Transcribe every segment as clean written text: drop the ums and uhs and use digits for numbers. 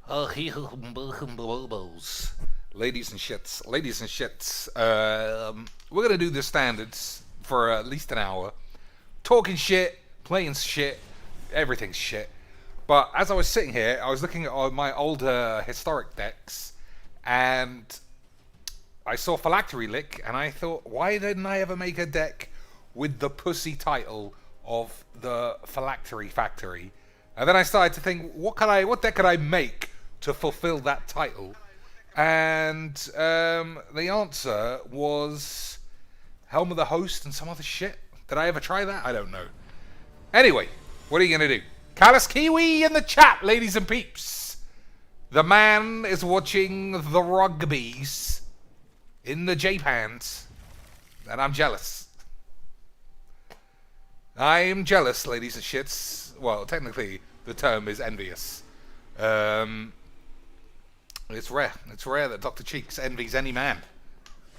Ladies and shits. We're gonna do the standards for at least an hour, talking shit, playing shit, everything's shit. But as I was sitting here, I was looking at my older historic decks, and I saw Phylactery Lick, and I thought, why didn't I ever make a deck with the pussy title of the Phylactery Factory? And then I started to think, what deck could I make to fulfill that title? And the answer was Helm of the Host and some other shit. Did I ever try that? I don't know. Anyway, what are you going to do? Callus Kiwi in the chat, ladies and peeps. The man is watching the rugbies in the J-Pans, and I'm jealous. I'm jealous, ladies and shits. Well, technically, the term is envious. It's rare. It's rare that Dr. Cheeks envies any man.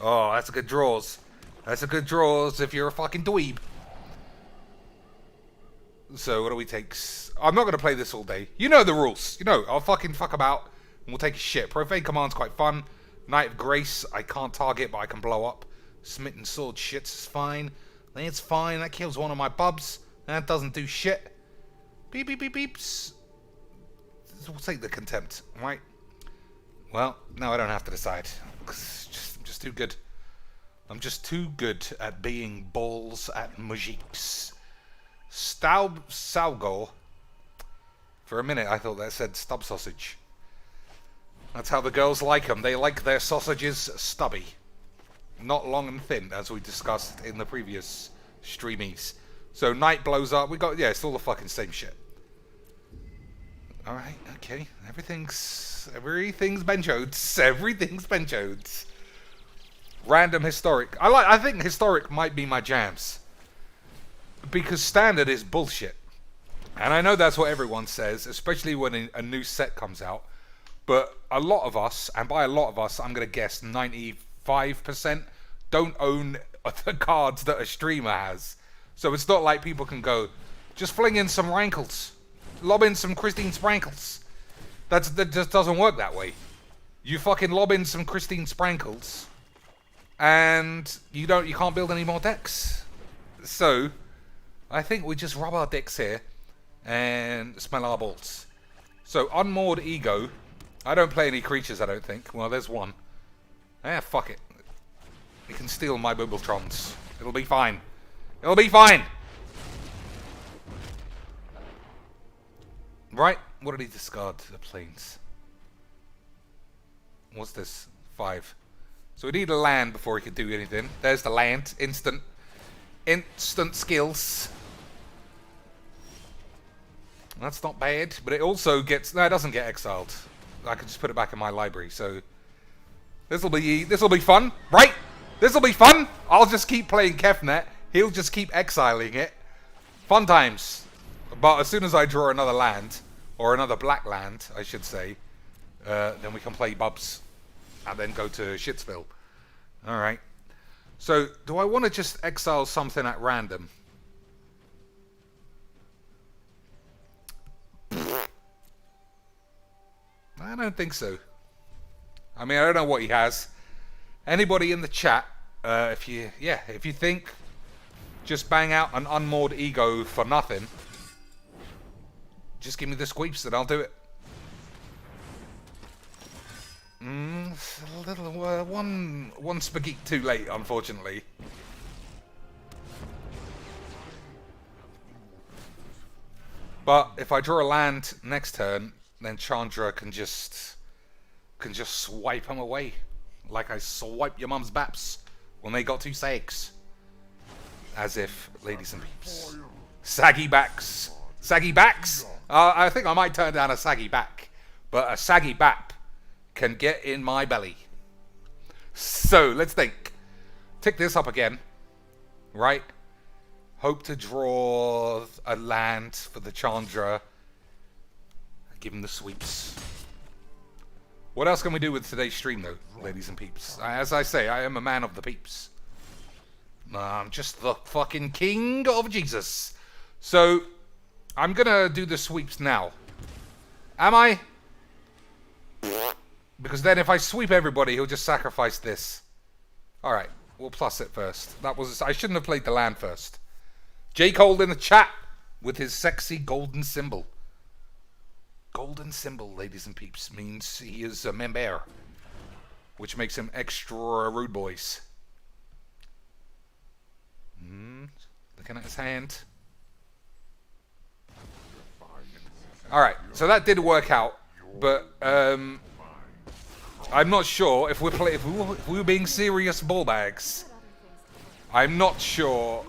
Oh, that's a good draws. That's a good draws if you're a fucking dweeb. So, what do we take? I'm not going to play this all day. You know the rules. You know, I'll fucking fuck about, and we'll take a shit. Profane Command's quite fun. Knight of Grace, I can't target, but I can blow up. Smitten Sword shits is fine. It's fine. That kills one of my bubs. That doesn't do shit. Beep, beep, beep, beeps. We'll take the Contempt, right? Well, now I don't have to decide. I'm just too good. I'm just too good at being balls at Mujiks. Salgo. For a minute, I thought that said stub sausage. That's how the girls like them. They like their sausages stubby. Not long and thin, as we discussed in the previous streamies. So, Knight blows up. Yeah, it's all the fucking same shit. Alright, okay. Everything's benchodes. Everything's benchodes. Random historic. I think historic might be my jams. Because standard is bullshit. And I know that's what everyone says, especially when a new set comes out. But a lot of us, and by a lot of us, I'm going to guess 95%, don't own the cards that a streamer has. So it's not like people can go, just fling in some rankles. Lob in some Christine Sprankles. That just doesn't work that way. You fucking lob in some Christine Sprankles, and you can't build any more decks. So, I think we just rub our dicks here and smell our balls. So, Unmoored Ego. I don't play any creatures, I don't think. Well, there's one. Fuck it. You can steal my Bumbletrons. It'll be fine. It'll be fine! Right, what did he discard? The planes. What's this? 5. So we need a land before he could do anything. There's the land. Instant skills. That's not bad, but it also gets... No, it doesn't get exiled. I can just put it back in my library, so... This'll be fun, right? This'll be fun! I'll just keep playing Kefnet. He'll just keep exiling it. Fun times. But as soon as I draw another land, or another black land, I should say, then we can play Bubs, and then go to Shitsville. Alright. So, do I want to just exile something at random? I don't think so. I mean, I don't know what he has. Anybody in the chat, if you think, just bang out an Unmoored Ego for nothing. Just give me the squeeps and I'll do it. A little one spaghetti too late, unfortunately. But if I draw a land next turn, then Chandra can just swipe him away, like I swipe your mum's baps when they got 2 sags. As if, ladies and peeps, saggy backs. I think I might turn down a saggy back, but a saggy bap can get in my belly. So, let's think. Tick this up again, right? Hope to draw a land for the Chandra. Give him the sweeps. What else can we do with today's stream, though, ladies and peeps? As I say, I am a man of the peeps. I'm just the fucking king of Jesus. So, I'm gonna do the sweeps now. Am I? Because then if I sweep everybody, he'll just sacrifice this. Alright, we'll plus it first. I shouldn't have played the land first. J. Cole in the chat with his sexy golden symbol. Golden symbol, ladies and peeps, means he is a member. Which makes him extra rude boys. Looking at his hand. Alright, so that did work out. But, I'm not sure if we were being serious ball bags. I'm not sure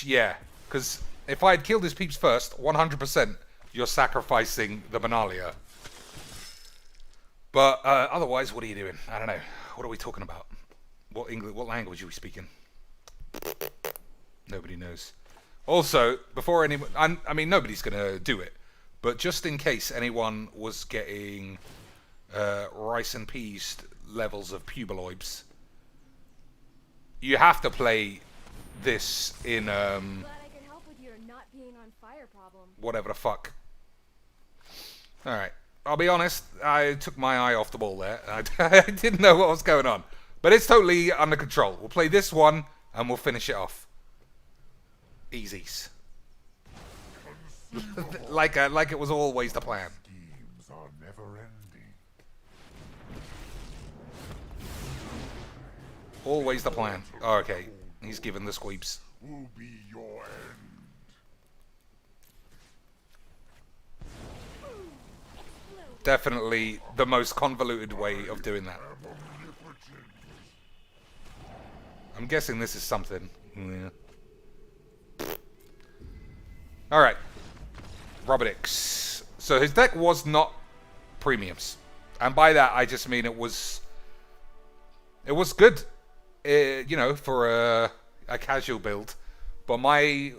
yeah. Because if I had killed his peeps first, 100% you're sacrificing the Benalia. But otherwise, what are you doing? I don't know. What are we talking about? What language are we speaking? Nobody knows. Also, before anyone... I mean, nobody's going to do it. But just in case anyone was getting rice and peas levels of pubeloids, you have to play this in Glad I could help with your not being on fire problem. whatever the fuck. Alright, I'll be honest, I took my eye off the ball there. I didn't know what was going on. But it's totally under control. We'll play this one and we'll finish it off. Easies. like it was always the plan. Schemes are never ending. Always the plan. Oh, okay, he's given the squeeps. Will be your end. Definitely the most convoluted way of doing that. I'm guessing this is something. Yeah. Alright. Robotix. So his deck was not premiums. And by that I just mean it was good. You know, for a casual build. But mine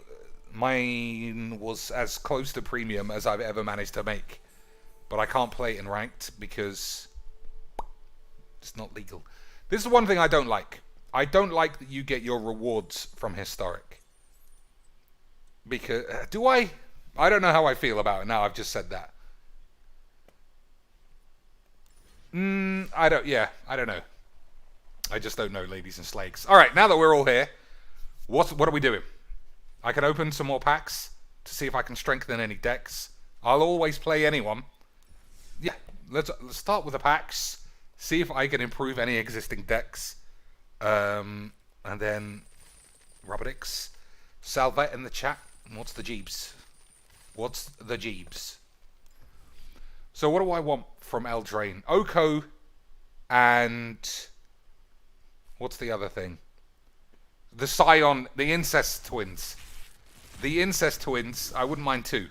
was as close to premium as I've ever managed to make. But I can't play it in ranked because it's not legal. This is one thing I don't like. I don't like that you get your rewards from historic. Because do I? I don't know how I feel about it now. I've just said that. I don't know. I just don't know, ladies and slags. All right, now that we're all here, what are we doing? I can open some more packs to see if I can strengthen any decks. I'll always play anyone. Yeah, let's start with the packs. See if I can improve any existing decks. And then Robotix. Salvet in the chat. What's the jeebs? What's the jeebs? So what do I want from Eldraine? Oko and... what's the other thing? The Scion, the Incest Twins. The Incest Twins, I wouldn't mind too.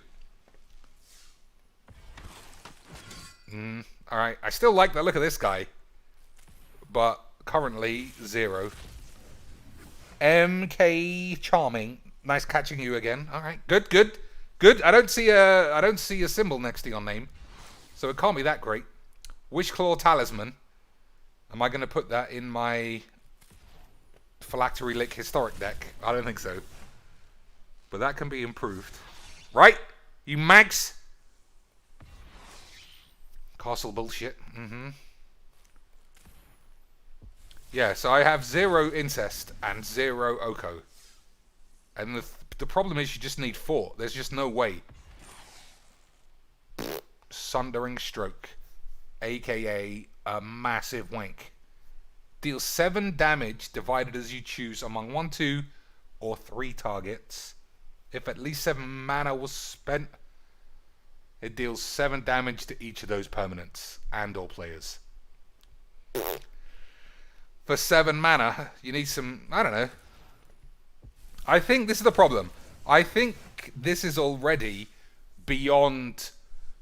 Alright, I still like the look of this guy. But currently, 0. MK Charming. Nice catching you again. Alright, good. I don't see a symbol next to your name. So it can't be that great. Wishclaw Talisman. Am I going to put that in my Phylactery Lick Historic deck? I don't think so. But that can be improved. Right? You mags? Castle bullshit. Yeah, so I have 0 Incest and 0 Oko. And the problem is you just need 4. There's just no way. Sundering Stroke. AKA a massive wank. Deals 7 damage divided as you choose among 1, 2, or 3 targets. If at least 7 mana was spent, it deals 7 damage to each of those permanents and all players. For 7 mana, you need some, I don't know. I think this is the problem. I think this is already beyond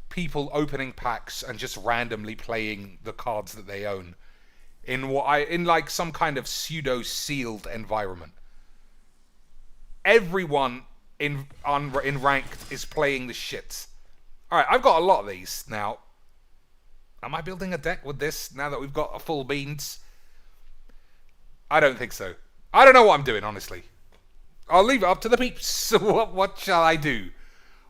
people opening packs and just randomly playing the cards that they own in like some kind of pseudo sealed environment. Everyone in ranked is playing the shit. All right, I've got a lot of these now. Am I building a deck with this now that we've got a full beans? I don't think so. I don't know what I'm doing, honestly. I'll leave it up to the peeps. What shall I do?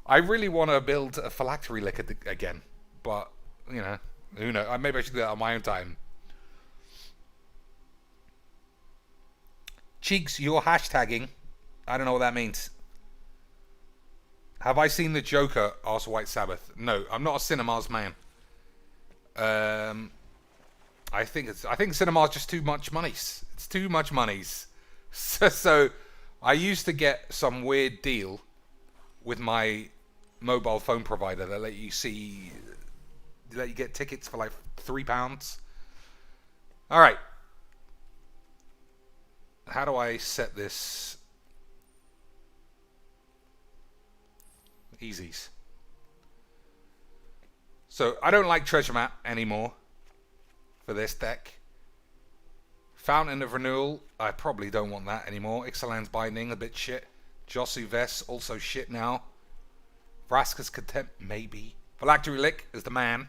I really want to build a Phylactery Lick again, but you know, who knows? Maybe I should do that on my own time. Cheeks, you're hashtagging. I don't know what that means. Have I seen the Joker? Asked White Sabbath. No, I'm not a cinemas man. I think cinema's just too much monies. It's too much monies. So I used to get some weird deal with my mobile phone provider that let you get tickets for like £3. All right. How do I set this? Easies. So I don't like Treasure Map anymore for this deck. Fountain of Renewal, I probably don't want that anymore. Ixalan's Binding, a bit shit. Josu Vess, also shit now. Vraska's Contempt, maybe. Phylactery Lick is the man.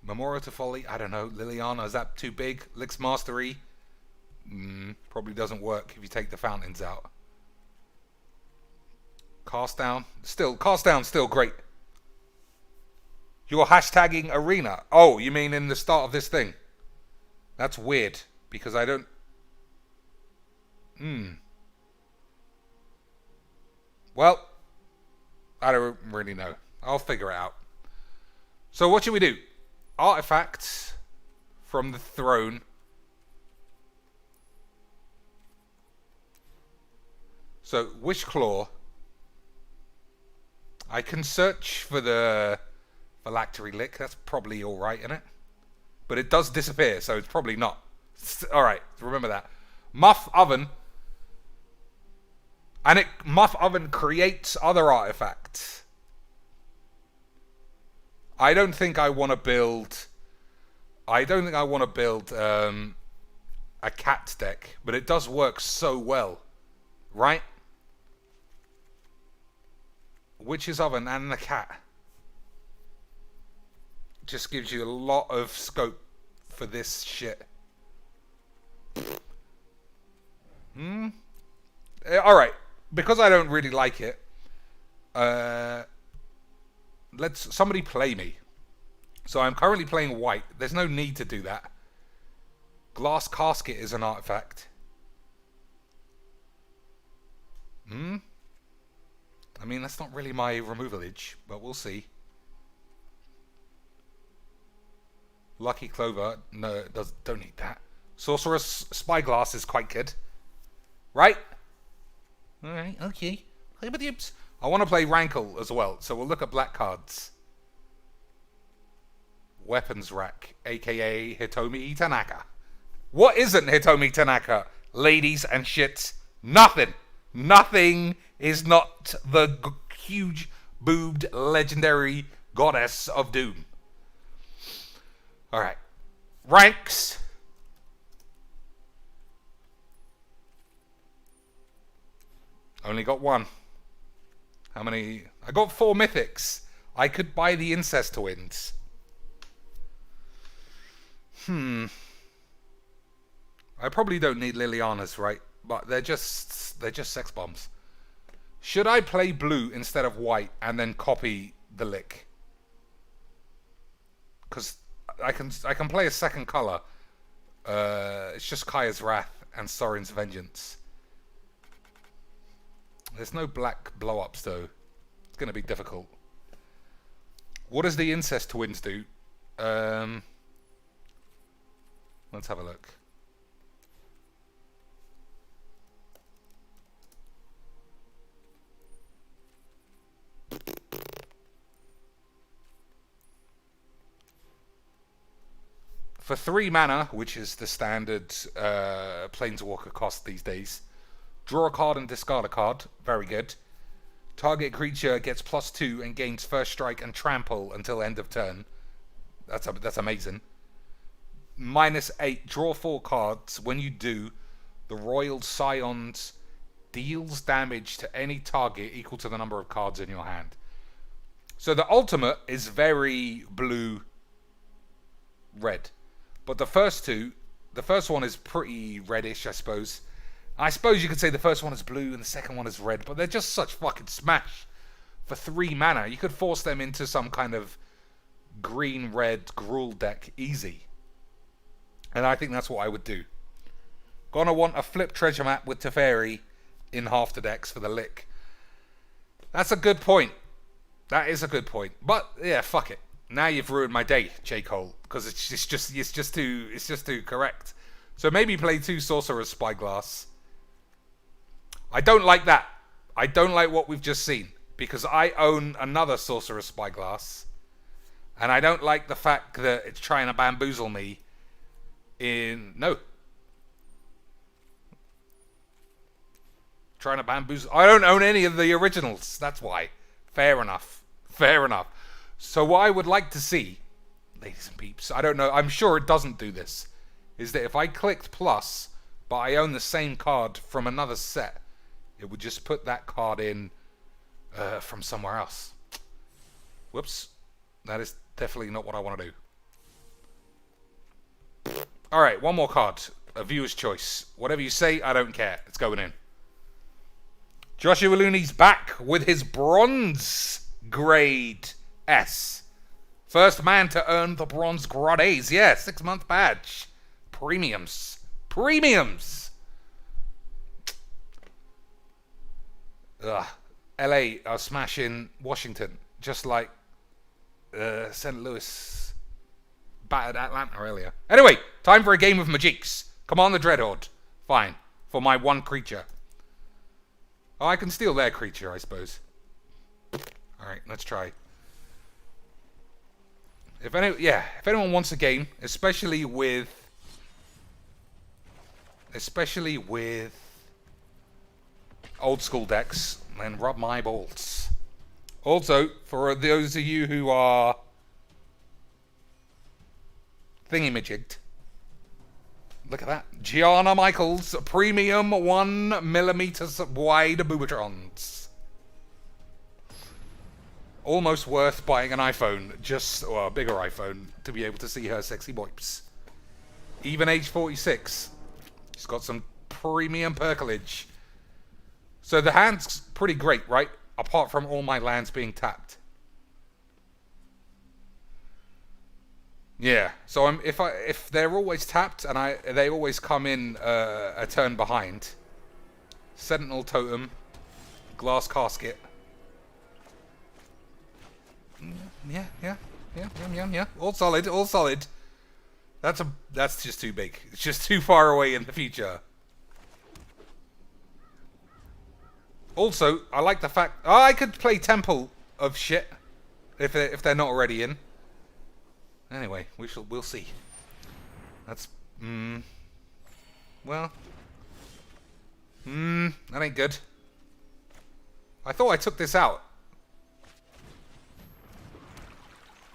Memorial to Folly, I don't know. Liliana, is that too big? Lick's Mastery, probably doesn't work if you take the fountains out. Cast Down, still great. You're hashtagging Arena. Oh, you mean in the start of this thing? That's weird, because I don't... Well, I don't really know. I'll figure it out. So what should we do? Artifacts from the throne. So, Wish Claw. I can search for the Phylactery Lick. That's probably alright, isn't it? But it does disappear, so it's probably not. Alright, remember that. Muff Oven. And Muff Oven creates other artifacts. I don't think I want to build a cat deck, but it does work so well. Right? Witch's Oven and the cat just gives you a lot of scope for this shit. Alright, because I don't really like it, let's somebody play me. So I'm currently playing white. There's no need to do that. Glass Casket is an artifact. I mean, that's not really my removalage, but we'll see. Lucky Clover, no, it don't need that. Sorcerer's Spyglass is quite good. Right? Alright, okay. I want to play Rankle as well, so we'll look at black cards. Weapons Rack, aka Hitomi Tanaka. What isn't Hitomi Tanaka? Ladies and shits, nothing. Nothing is not the huge boobed legendary goddess of doom. Alright. Ranks. Only got one. How many? I got 4 mythics. I could buy the Incest Twins. I probably don't need Liliana's, right? But they're just sex bombs. Should I play blue instead of white and then copy the Lick? Because I can play a second color. It's just Kaya's Wrath and Sorin's Vengeance. There's no black blow-ups though. It's gonna be difficult. What does the Incest Twins do? Let's have a look. For 3 mana, which is the standard Planeswalker cost these days, draw a card and discard a card. Very good. Target creature gets +2 and gains first strike and trample until end of turn. That's amazing. -8, draw 4 cards. When you do, the Royal Scions deals damage to any target equal to the number of cards in your hand. So the ultimate is very blue-red. But the first one is pretty reddish, I suppose. I suppose you could say the first one is blue and the second one is red, but they're just such fucking smash. For 3 mana, you could force them into some kind of green-red Gruul deck easy. And I think that's what I would do. Gonna want a flip treasure map with Teferi in half the decks for the lick. That's a good point. That is a good point. But yeah, fuck it. Now you've ruined my day, J. Cole, because it's just too correct. So maybe play 2 Sorcerer's Spyglass. I don't like that. I don't like what we've just seen, because I own another Sorcerer's Spyglass, and I don't like the fact that it's trying to bamboozle me in... No. Trying to bamboozle... I don't own any of the originals. That's why. Fair enough. Fair enough. So what I would like to see, ladies and peeps, I don't know, I'm sure it doesn't do this, is that if I clicked plus, but I own the same card from another set, it would just put that card in from somewhere else. Whoops. That is definitely not what I want to do. Alright, one more card. A viewer's choice. Whatever you say, I don't care. It's going in. Joshua Looney's back with his bronze grade S. First man to earn the bronze grade A's. Yeah, 6-month badge. Premiums. Premiums! Ugh. LA are smashing Washington, just like St. Louis battered Atlanta earlier. Anyway, time for a game of Magiques. Come on, the Dreadhorde. Fine. For my one creature. Oh, I can steal their creature, I suppose. Alright, let's try. If anyone wants a game, especially with old school decks, then rub my balls. Also, for those of you who are thingy-majigged, look at that. Gianna Michaels, premium 1mm wide Boobatrons. Almost worth buying an iPhone, or a bigger iPhone, to be able to see her sexy boips. Even age 46. She's got some premium percolage. So the hand's pretty great, right? Apart from all my lands being tapped. Yeah, so if they're always tapped and they always come in a turn behind. Sentinel Totem, Glass Casket. Yeah. All solid, all solid. That's just too big. It's just too far away in the future. Also, I like the fact I could play Temple of Shit if they're not already in. Anyway, we'll see. That's well, that ain't good. I thought I took this out.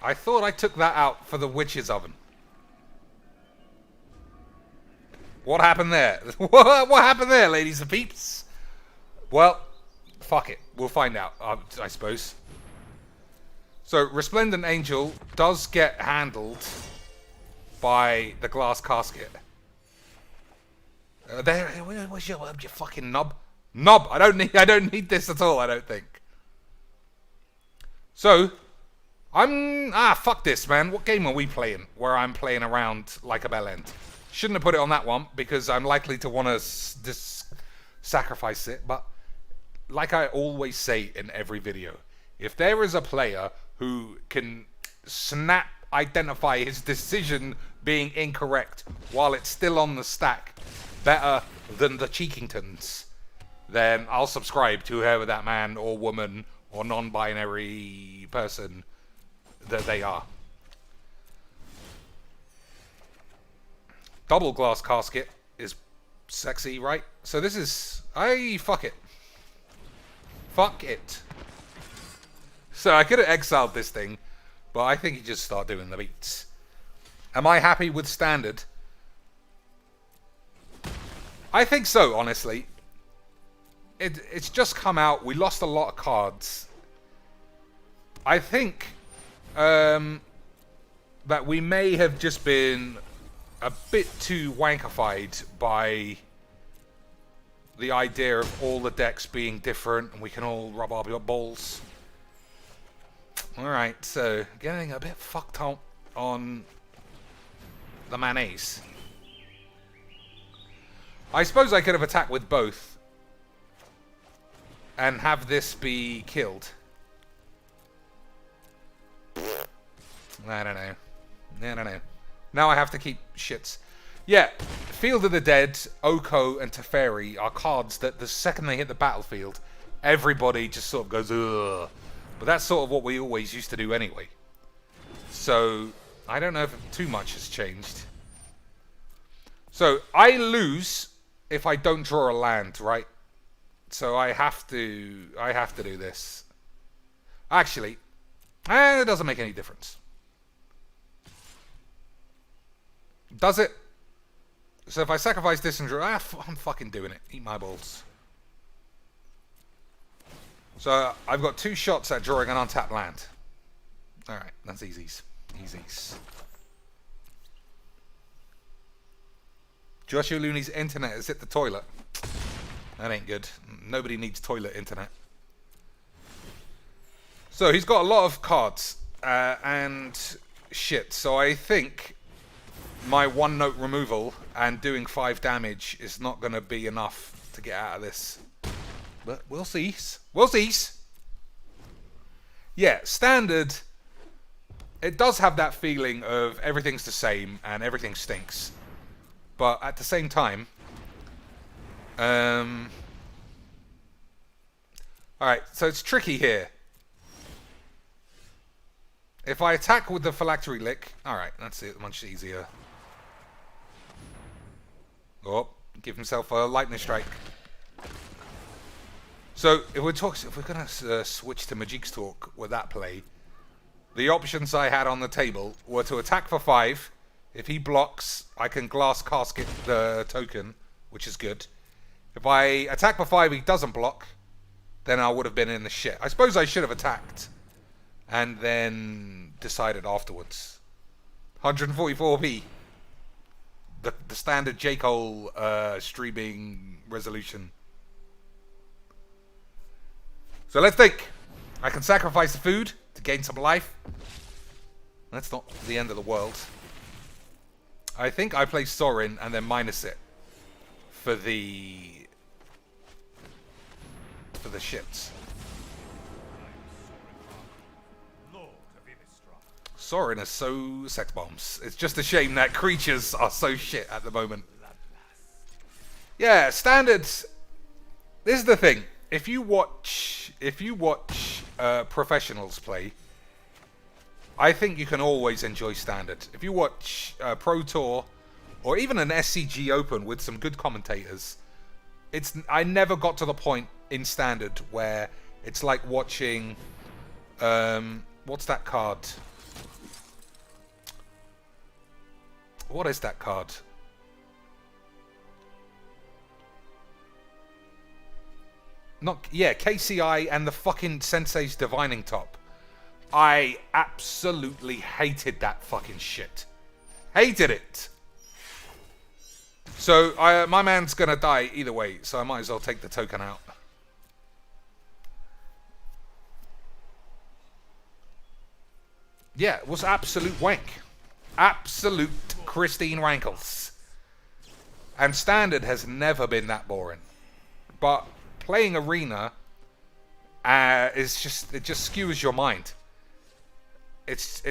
I thought I took that out for the witch's oven. What happened there? What happened there, ladies and peeps? Well, fuck it. We'll find out, I suppose. So, Resplendent Angel does get handled by the Glass Casket. Where's your fucking knob? Knob! I don't need this at all, I don't think. So, fuck this, man. What game are we playing where I'm playing around like a bellend? Shouldn't have put it on that one because I'm likely to want to sacrifice it, but like I always say in every video, if there is a player who can snap identify his decision being incorrect while it's still on the stack better than the Cheekingtons, then I'll subscribe to whoever that man or woman or non-binary person that they are. Double Glass Casket is sexy, right? So this is... fuck it. Fuck it. So I could have exiled this thing, but I think you just start doing the beats. Am I happy with standard? I think so, honestly. It's just come out. We lost a lot of cards. I think that we may have just been a bit too wankified by the idea of all the decks being different and we can all rub our balls. Alright, so getting a bit fucked up on the mayonnaise. I suppose I could have attacked with both and have this be killed. I don't know. I don't know. Now I have to keep shits. Yeah, Field of the Dead, Oko, and Teferi are cards that the second they hit the battlefield, everybody just sort of goes, ugh. But that's sort of what we always used to do anyway. So, I don't know if too much has changed. So, I lose if I don't draw a land, right? So I have to do this. Actually, it doesn't make any difference. Does it? So if I sacrifice this and draw, I'm fucking doing it. Eat my balls. So I've got 2 shots at drawing an untapped land. Alright, that's easies. Easies. Joshua Looney's internet has hit the toilet. That ain't good. Nobody needs toilet internet. So he's got a lot of cards and shit. So I think my 1-note removal and doing 5 damage is not going to be enough to get out of this. But we'll see. We'll see. Yeah, standard. It does have that feeling of everything's the same and everything stinks. But at the same time, alright, so it's tricky here. If I attack with the phylactery lick, alright, that's it, much easier. Oh, give himself a lightning strike. So if we're gonna switch to Magic's Talk with that play, the options I had on the table were to attack for 5. If he blocks, I can glass casket the token, which is good. If I attack for 5, he doesn't block, then I would have been in the shit. I suppose I should have attacked and then decided afterwards. 144p. The standard J. Cole streaming resolution. So let's think. I can sacrifice the food to gain some life. That's not the end of the world. I think I play Sorin and then minus it for the shits. Sorin is so sex bombs. It's just a shame that creatures are so shit at the moment. Yeah, standards. This is the thing. If you watch professionals play, I think you can always enjoy standard. If you watch Pro Tour or even an SCG Open with some good commentators, I never got to the point in standard where it's like watching what's that card? What is that card? KCI and the fucking Sensei's Divining Top. I absolutely hated that fucking shit. Hated it. So my man's gonna die either way, so I might as well take the token out. Yeah, it was absolute wank. Absolute Christine Rankles. And standard has never been that boring. But playing arena it just skewers your mind. It's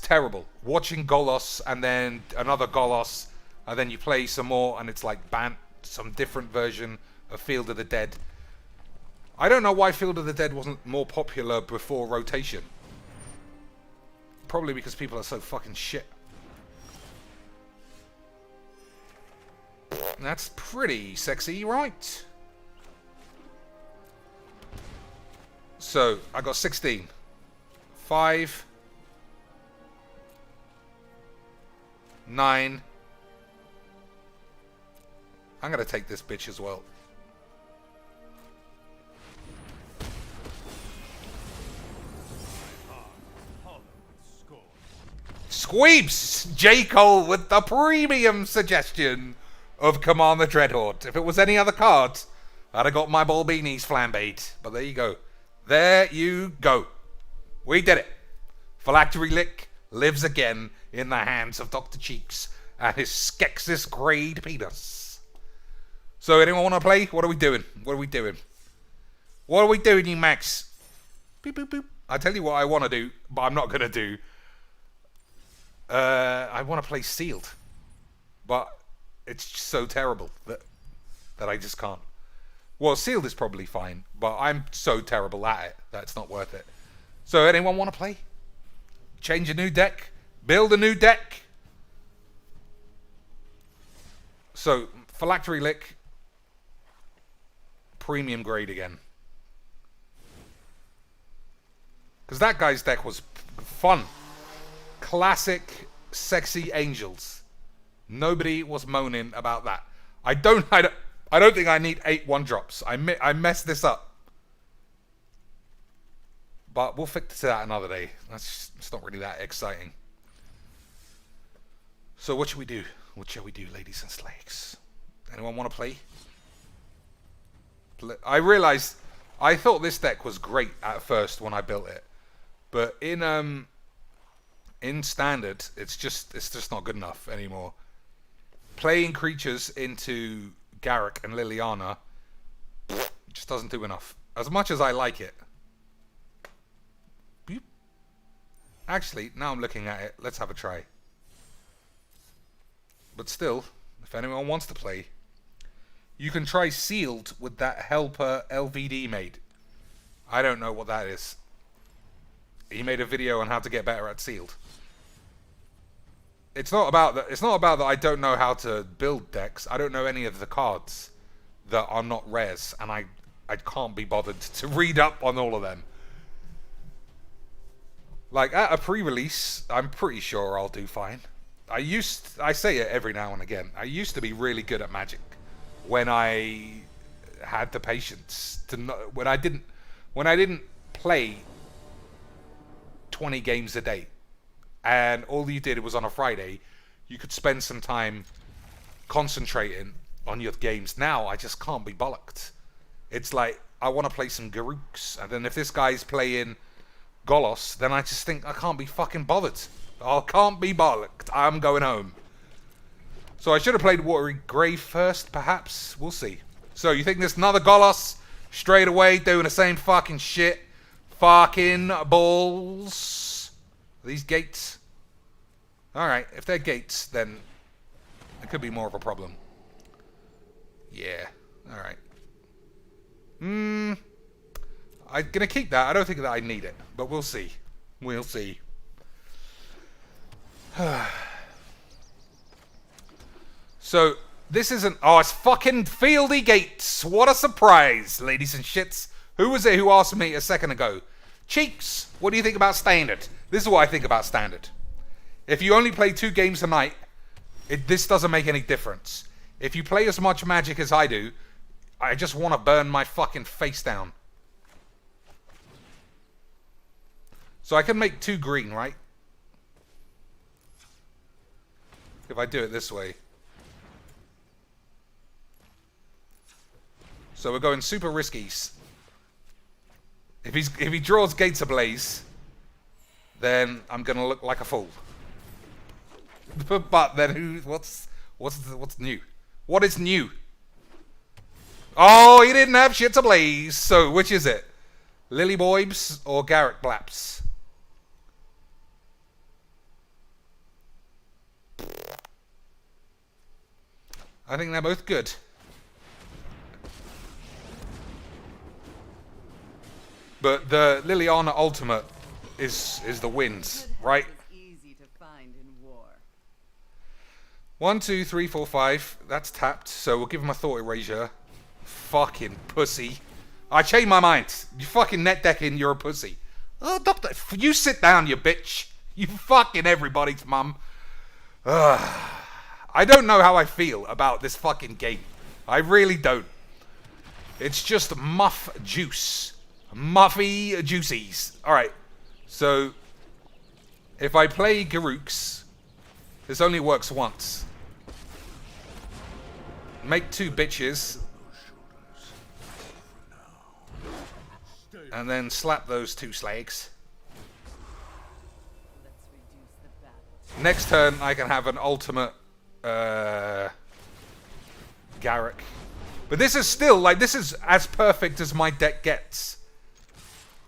terrible. Watching Golos and then another Golos and then you play some more and it's like some different version of Field of the Dead. I don't know why Field of the Dead wasn't more popular before rotation. Probably because people are so fucking shit. That's pretty sexy, right? So, I got 16. 5. 9. I'm gonna take this bitch as well. Squeeps! J. Cole with the premium suggestion of Commander Dreadhorde. If it was any other card, I'd have got my ball beanies flambéed. But there you go. There you go. We did it. Phylactery Lick lives again in the hands of Dr. Cheeks and his Skeksis grade penis. So anyone want to play? What are we doing? What are we doing? What are we doing, you Max? Boop, boop, boop. I tell you what I want to do, but I'm not going to do. I want to play Sealed. But it's so terrible that I just can't. Well, Sealed is probably fine, but I'm so terrible at it that it's not worth it. So anyone want to play? Change a new deck? Build a new deck? So, Phylactery Lick. Premium grade again. Because that guy's deck was fun. Classic, sexy angels. Nobody was moaning about that. I don't think I need 8 1-drops. I messed this up. But we'll fix that another day. It's not really that exciting. So what should we do? What shall we do, ladies and slags? Anyone want to play? I realized I thought this deck was great at first when I built it. But in standard, it's just not good enough anymore. Playing creatures into Garruk and Liliana just doesn't do enough. As much as I like it. Boop. Actually, now I'm looking at it, let's have a try. But still, if anyone wants to play, you can try Sealed with that helper LVD made. I don't know what that is. He made a video on how to get better at Sealed. It's not about that. It's not about that I don't know how to build decks. I don't know any of the cards that are not rares, and I can't be bothered to read up on all of them. Like at a pre-release, I'm pretty sure I'll do fine. I say it every now and again. I used to be really good at Magic when I had the patience to know, when I didn't play 20 games a day. And all you did was on a Friday, you could spend some time concentrating on your games. Now I just can't be bollocked. It's like I want to play some Garooks, and then if this guy's playing Golos, then I just think I can't be fucking bothered. I can't be bollocked. I'm going home. So I should have played Watery Grave first, perhaps. We'll see. So you think there's another Golos straight away doing the same fucking shit? Fucking balls. These gates? Alright, if they're gates, then it could be more of a problem. Yeah, alright. I'm gonna keep that. I don't think that I need it, but we'll see. We'll see. So, this isn't... Oh, it's fucking Fieldy Gates. What a surprise, ladies and shits. Who was it who asked me a second ago? Cheeks, what do you think about Standard? This is what I think about Standard. If you only play 2 games a night, this doesn't make any difference. If you play as much Magic as I do, I just want to burn my fucking face down. So I can make 2 green, right? If I do it this way. So we're going super riskies. If he draws Gates Ablaze, then I'm gonna look like a fool. But then what's new? What is new? Oh, he didn't have shit ablaze. So which is it? Lily Boybs or Garruk Blaps? I think they're both good. But the Liliana Ultimate is the wins, right? Easy to find in war. 1, 2, 3, 4, 5. That's tapped, so we'll give him a Thought Erasure. Fucking pussy. I changed my mind. You fucking net decking, you're a pussy. Oh, Doctor, you sit down, you bitch. You fucking everybody's mum. I don't know how I feel about this fucking game. I really don't. It's just muff juice. Muffy juicies. Alright. So, if I play Garooks, this only works once. Make 2 bitches. And then slap those 2 slags. Next turn, I can have an ultimate Garrick. But this is still, like, this is as perfect as my deck gets.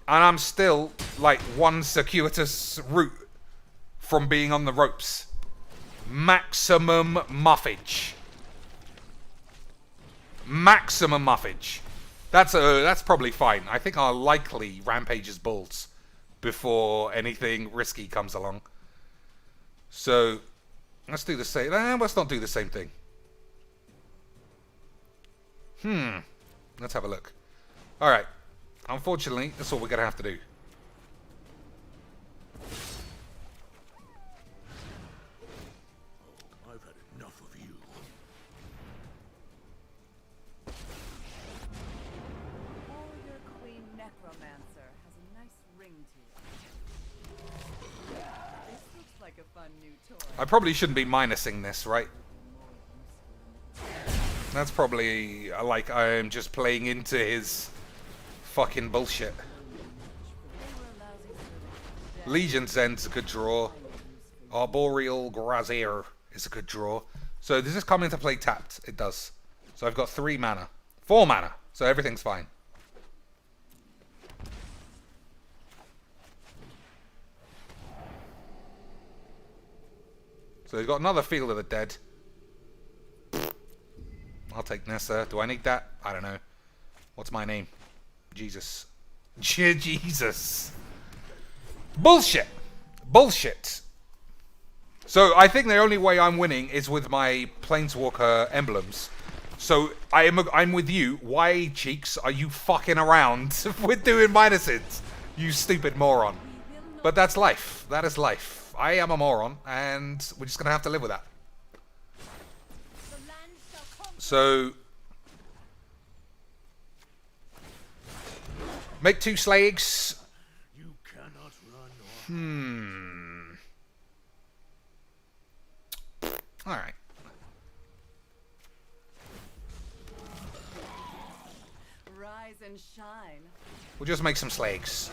And I'm still, like, one circuitous route from being on the ropes. Maximum muffage. Maximum muffage. That's probably fine. I think I'll likely rampage his bulls before anything risky comes along. So, let's do the same. Let's not do the same thing. Let's have a look. Alright. Unfortunately, that's all we're going to have to do. I've had enough of you. Warrior Queen Necromancer has a nice ring to it. This looks like a fun new toy. I probably shouldn't be minusing this, right? That's probably like I'm just playing into his fucking bullshit. Legion's End's a good draw. Arboreal Grazier is a good draw. So does this come into play tapped? It does. So I've got 3 mana. 4 mana. So everything's fine. So he's got another Field of the Dead. I'll take Nessa. Do I need that? I don't know. What's my name? Jesus. Jesus. Bullshit. Bullshit. So I think the only way I'm winning is with my Planeswalker emblems. So I'm with you. Why, Cheeks, are you fucking around with doing minuses? You stupid moron. But that's life. That is life. I am a moron, and we're just going to have to live with that. So, make 2 slags. You cannot run or Alright. Rise and shine. We'll just make some slags.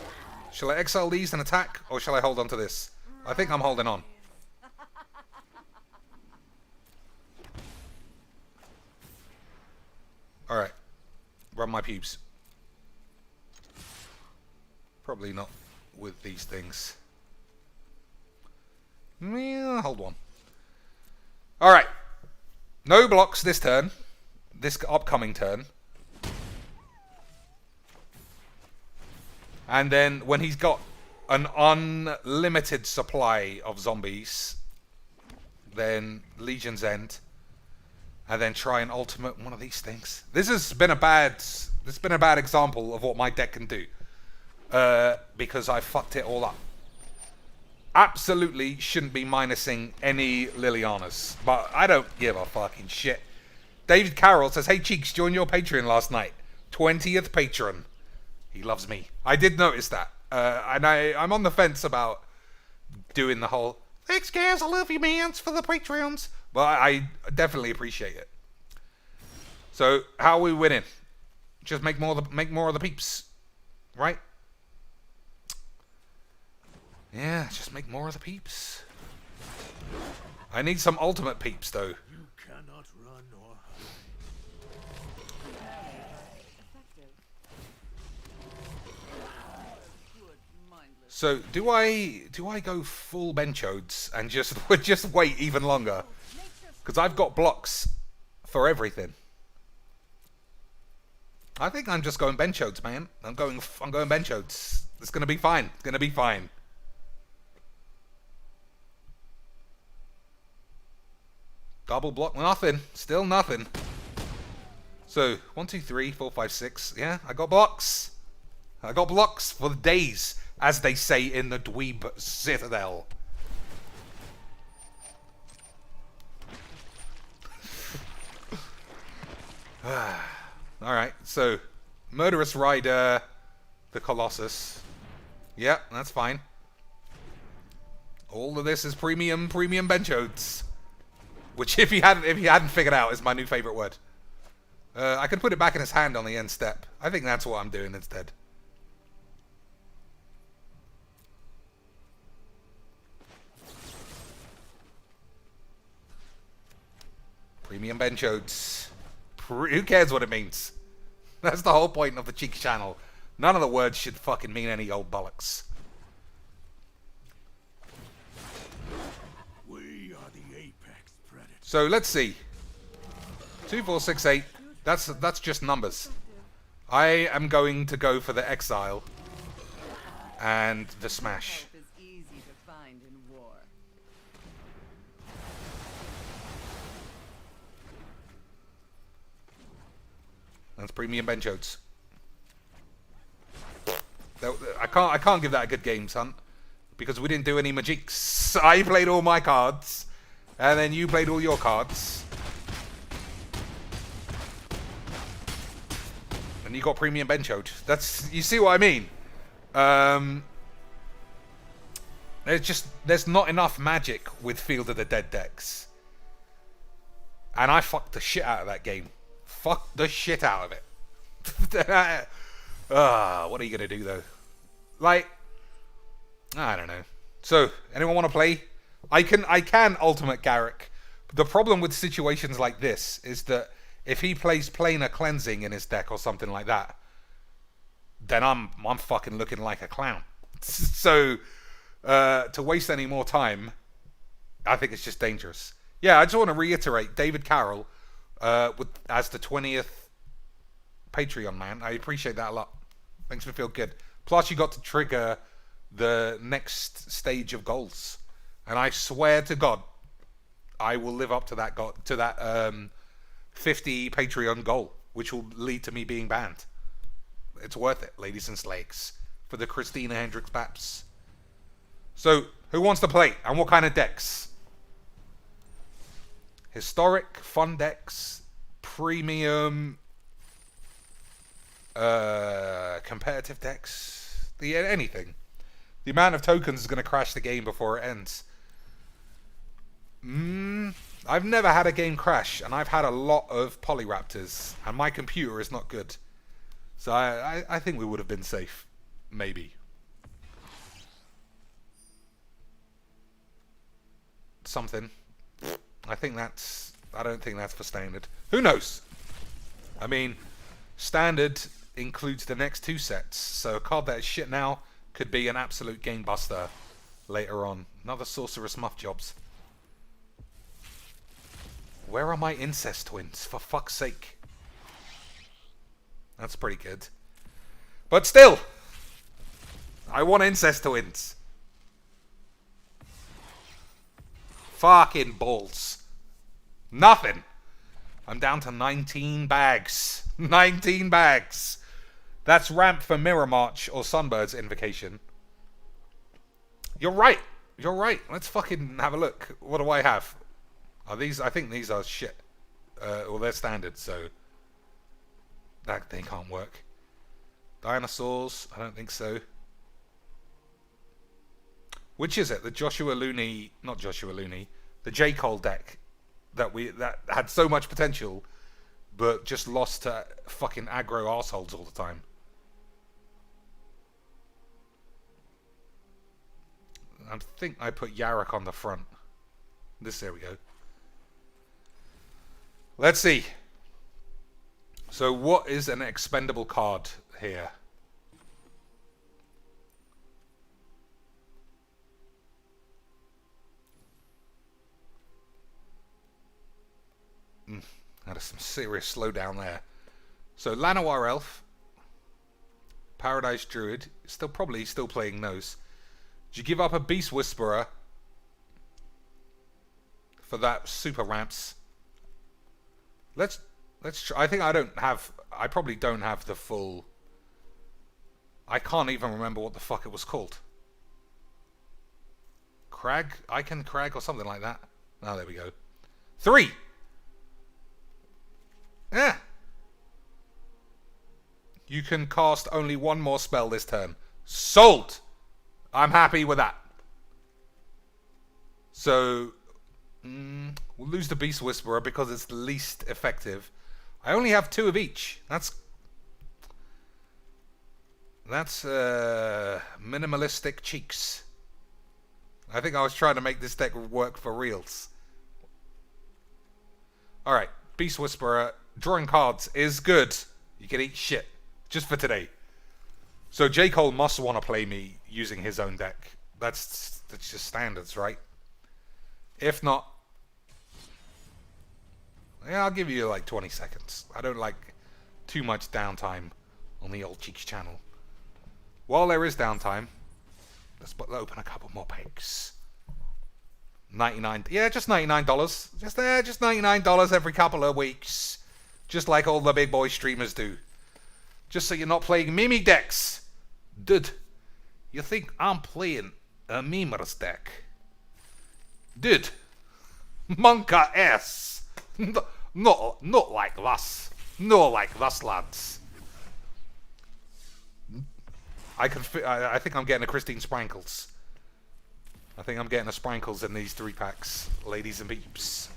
Shall I exile these and attack, or shall I hold on to this? I think I'm holding on. Alright. Run my pubes. Probably not with these things. Yeah, hold on. Alright. No blocks this turn. This upcoming turn. And then when he's got an unlimited supply of zombies, then Legion's End. And then try and ultimate one of these things. This has been a bad example of what my deck can do. Because I fucked it all up. Absolutely shouldn't be minusing any Lilianas. But I don't give a fucking shit. David Carroll says, hey Cheeks, join your Patreon last night. 20th patron. He loves me. I did notice that. And I'm on the fence about doing the whole, thanks guys, I love you mans for the Patreons. But I definitely appreciate it. So how are we winning? Just make more of the peeps, right? Yeah, just make more of the peeps. I need some ultimate peeps though. You cannot run or Effective. Good, mindless. So do I go full benchodes and just wait even longer? Because I've got blocks for everything. I think I'm just going benchodes, man. I'm going benchodes. It's gonna be fine. It's gonna be fine. Double block, nothing. Still nothing. So 1, 2, 3, 4, 5, 6. Yeah, I got blocks. I got blocks for the days, as they say in the Dweeb Citadel. Alright, so Murderous Rider, the Colossus. Yeah, that's fine. All of this is premium benchodes. Which if you hadn't figured out is my new favourite word. I can put it back in his hand on the end step. I think that's what I'm doing instead. Premium bench oats. Who cares what it means? That's the whole point of the Cheeks channel. None of the words should fucking mean any old bollocks. We are the apex predator. So let's see. 2, 4, 6, 8. That's just numbers. I am going to go for the exile and the smash. Help is easy to find in war. That's premium bench oats. I can't give that a good game, son, because we didn't do any magics. I played all my cards, and then you played all your cards, and you got premium bench oat. That's, you see what I mean? There's not enough magic with Field of the Dead decks, and I fucked the shit out of that game. Fuck the shit out of it. What are you gonna do though? Like, I don't know. So, anyone want to play? I can ultimate Garrick. The problem with situations like this is that if he plays planar cleansing in his deck or something like that, then I'm fucking looking like a clown. So, to waste any more time, I think it's just dangerous. Yeah, I just want to reiterate, David Carroll, as the 20th Patreon man. I appreciate that a lot. Makes me feel good. Plus, you got to trigger the next stage of goals, and I swear to God, I will live up to that 50 Patreon goal, which will lead to me being banned. It's worth it, ladies and slags, for the Christina Hendricks Baps. So, who wants to play, and what kind of decks? Historic, fun decks, premium, competitive decks, anything. The amount of tokens is going to crash the game before it ends. I've never had a game crash, and I've had a lot of Polyraptors, and my computer is not good. So I think we would have been safe. Maybe. Something. I don't think that's for standard. Who knows? I mean, standard includes the next 2 sets, so a card that is shit now could be an absolute game buster later on. Another Sorceress Muff Jobs. Where are my incest twins? For fuck's sake. That's pretty good. But still, I want incest twins. Fucking balls. Nothing. I'm down to 19 bags. 19 bags. That's ramp for Mirror March or Sunbird's Invocation. You're right. You're right. Let's fucking have a look. What do I have? Are these? I think these are shit. Well, they're standard, so that they can't work. Dinosaurs? I don't think so. Which is it? The Joshua Looney, not Joshua Looney, the J. Cole deck that had so much potential, but just lost to fucking aggro arseholes all the time. I think I put Yarok on the front. There we go. Let's see. So what is an expendable card here? Had some serious slowdown there. So Llanowar Elf, Paradise Druid, probably still playing those. Did you give up a Beast Whisperer for that super ramps? Let's try. I probably don't have the full. I can't even remember what the fuck it was called. Crag? Icon Crag or something like that. Oh, there we go. 3! Yeah. You can cast only one more spell this turn. Sold! I'm happy with that. So, we'll lose the Beast Whisperer because it's the least effective. I only have 2 of each. That's minimalistic cheeks. I think I was trying to make this deck work for reals. Alright, Beast Whisperer. Drawing cards is good. You can eat shit. Just for today. So J. Cole must want to play me using his own deck. That's just standards, right? If not, yeah, I'll give you like 20 seconds. I don't like too much downtime on the old Cheeks channel. While there is downtime, let's open a couple more packs. 99, yeah, just $99. Just there, just $99 every couple of weeks. Just like all the big boy streamers do. Just so you're not playing Mimi decks. Dude, you think I'm playing a Mimers deck? Dude, Monka S. Not like this. Not like this, lads. I think I'm getting a Christine Sprankles. I think I'm getting a Sprankles in these 3 packs, ladies and peeps.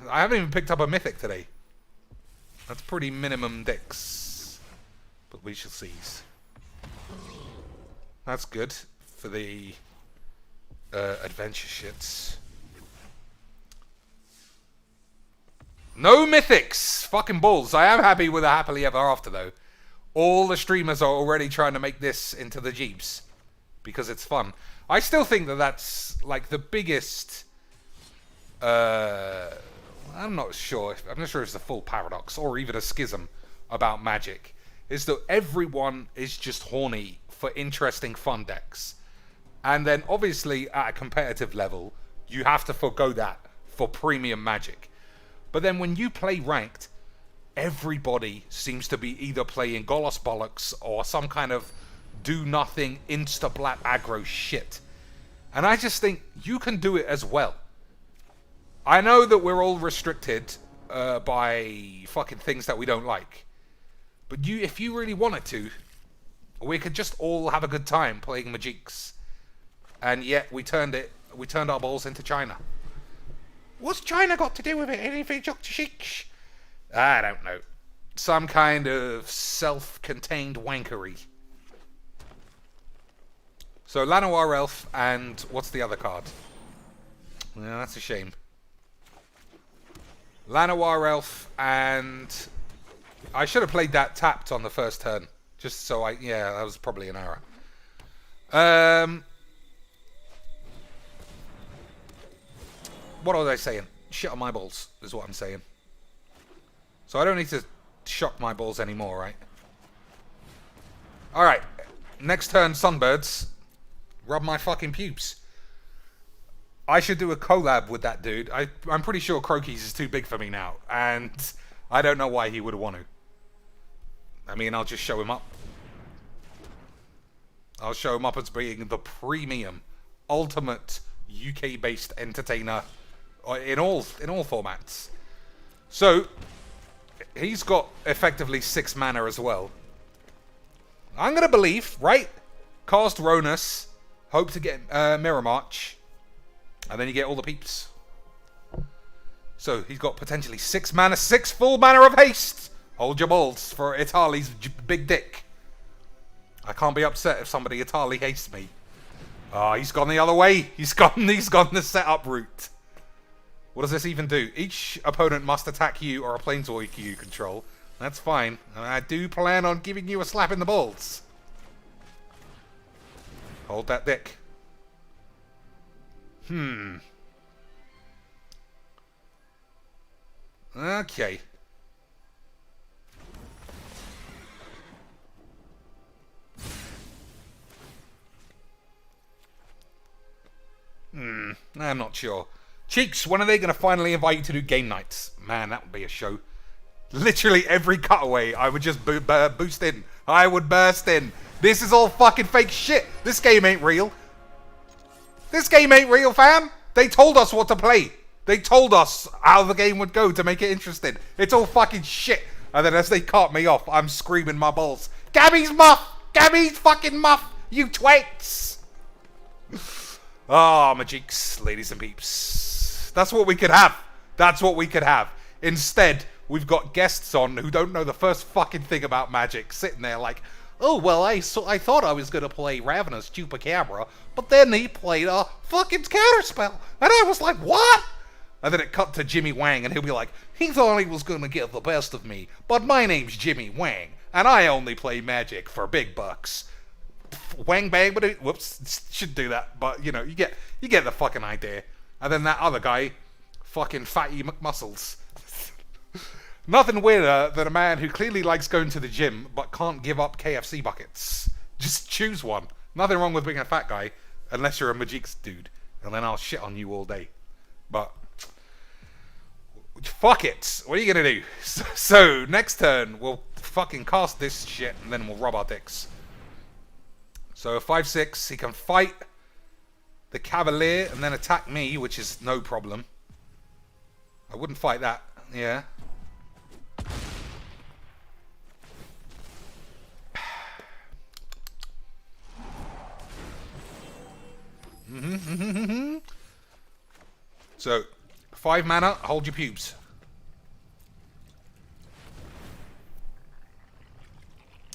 I haven't even picked up a mythic today. That's pretty minimum dicks. But we shall see. That's good for the adventure shits. No mythics! Fucking balls. I am happy with a happily ever after though. All the streamers are already trying to make this into the Jeeps. Because it's fun. I still think that that's like the biggest... I'm not sure if it's a full paradox or even a schism about Magic, is that everyone is just horny for interesting fun decks, and then obviously at a competitive level you have to forgo that for premium Magic. But then when you play ranked, everybody seems to be either playing Golos Bollocks or some kind of do nothing insta black aggro shit, and I just think you can do it as well. I know that we're all restricted by fucking things that we don't like. But if you really wanted to, we could just all have a good time playing Magics. And yet we turned our balls into China. What's China got to do with it? Anything? I don't know. Some kind of self-contained wankery. So Llanowar Elf and what's the other card? Yeah, that's a shame. Llanowar Elf, and I should have played that tapped on the first turn. Just so yeah, that was probably an error. What was I saying? Shit on my balls is what I'm saying. So I don't need to shock my balls anymore, right? Alright, next turn, Sunbirds. Rub my fucking pubes. I should do a collab with that dude. I'm pretty sure Croakies is too big for me now. And I don't know why he would want to. I mean, I'll just show him up. I'll show him up as being the premium, ultimate UK-based entertainer in all formats. So, he's got effectively 6 mana as well. I'm going to believe, right? Cast Ronus. Hope to get Mirror March. And then you get all the peeps. So he's got potentially 6 mana, 6 full mana of haste. Hold your balls for Itali's big dick. I can't be upset if somebody Italy hastes me. Oh, he's gone the other way. He's gone the setup route. What does this even do? Each opponent must attack you or a planeswalker you control. That's fine. And I do plan on giving you a slap in the balls. Hold that dick. Okay. I'm not sure. Cheeks, when are they going to finally invite you to do game nights? Man, that would be a show. Literally every cutaway, I would just boost in. I would burst in. This is all fucking fake shit. This game ain't real. This game ain't real, fam. They told us what to play. They told us how the game would go to make it interesting. It's all fucking shit. And then as they cut me off, I'm screaming my balls. Gabby's muff! Gabby's fucking muff! You twits! Ah, Magics, ladies and peeps. That's what we could have. That's what we could have. Instead, we've got guests on who don't know the first fucking thing about Magic, sitting there like, oh, well, I thought I was going to play Ravenous Chupacabra, but then he played a fucking counterspell. And I was like, what? And then it cut to Jimmy Wang, and he'll be like, he thought he was going to get the best of me, but my name's Jimmy Wang, and I only play Magic for big bucks. Wang bang, but whoops, should do that, but you know, you get the fucking idea. And then that other guy, fucking Fatty McMuscles. Nothing weirder than a man who clearly likes going to the gym but can't give up KFC buckets. Just choose one. Nothing wrong with being a fat guy, unless you're a Magic's dude, and then I'll shit on you all day. But fuck it. What are you gonna do? So next turn we'll fucking cast this shit, and then we'll rob our dicks. So 5/6, he can fight the Cavalier and then attack me, which is no problem. I wouldn't fight that. Yeah. So 5 mana, hold your pubes.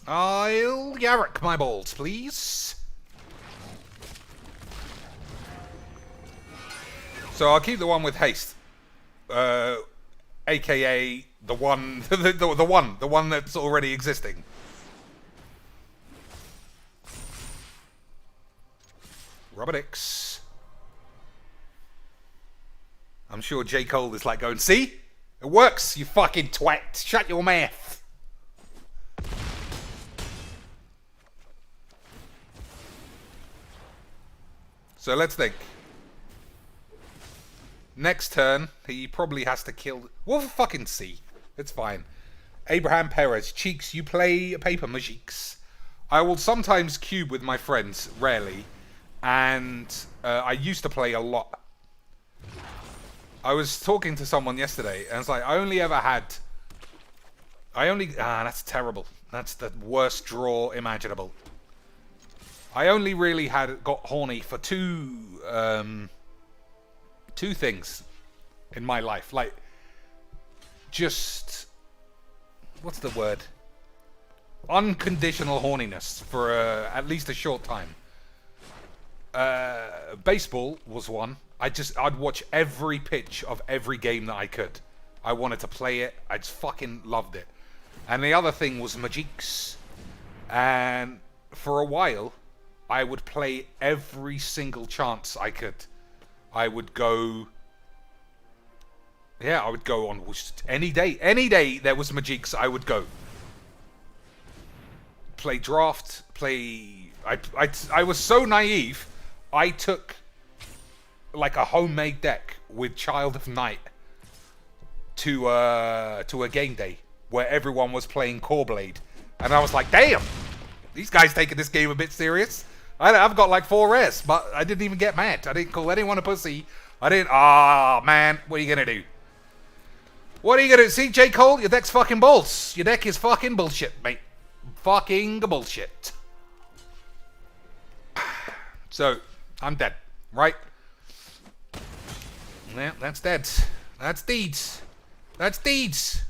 I'll Yarrick my balls, please. So I'll keep the one with haste, aka the one, the one that's already existing. Robotix. I'm sure J. Cole is like going, see? It works, you fucking twat. Shut your mouth. So let's think. Next turn, he probably has to kill... We'll fucking see. It's fine. Abraham Perez. Cheeks, you play paper Magiques. I will sometimes cube with my friends, rarely. And I used to play a lot. I was talking to someone yesterday, and it's like, I only ever had... that's terrible. That's the worst draw imaginable. I only really got horny for two things in my life. Like, just... What's the word? Unconditional horniness for at least a short time. Baseball was one. I'd watch every pitch of every game that I could. I wanted to play it. I just fucking loved it. And the other thing was Magiques. And for a while, I would play every single chance I could. I would go... Yeah, I would go on any day. Any day there was Magiques, I would go. Play draft, play... I was so naive, I took like a homemade deck with Child of Night to a game day where everyone was playing Core Blade. And I was like, damn! These guys taking this game a bit serious. I've got like 4 rares, but I didn't even get mad. I didn't call anyone a pussy. I didn't... Ah, man, what are you gonna do? What are you gonna do? See, J. Cole, your deck's fucking balls. Your deck is fucking bullshit, mate. Fucking bullshit. So, I'm dead, right? Yeah, that's dead. That's Deeds. That's Deeds.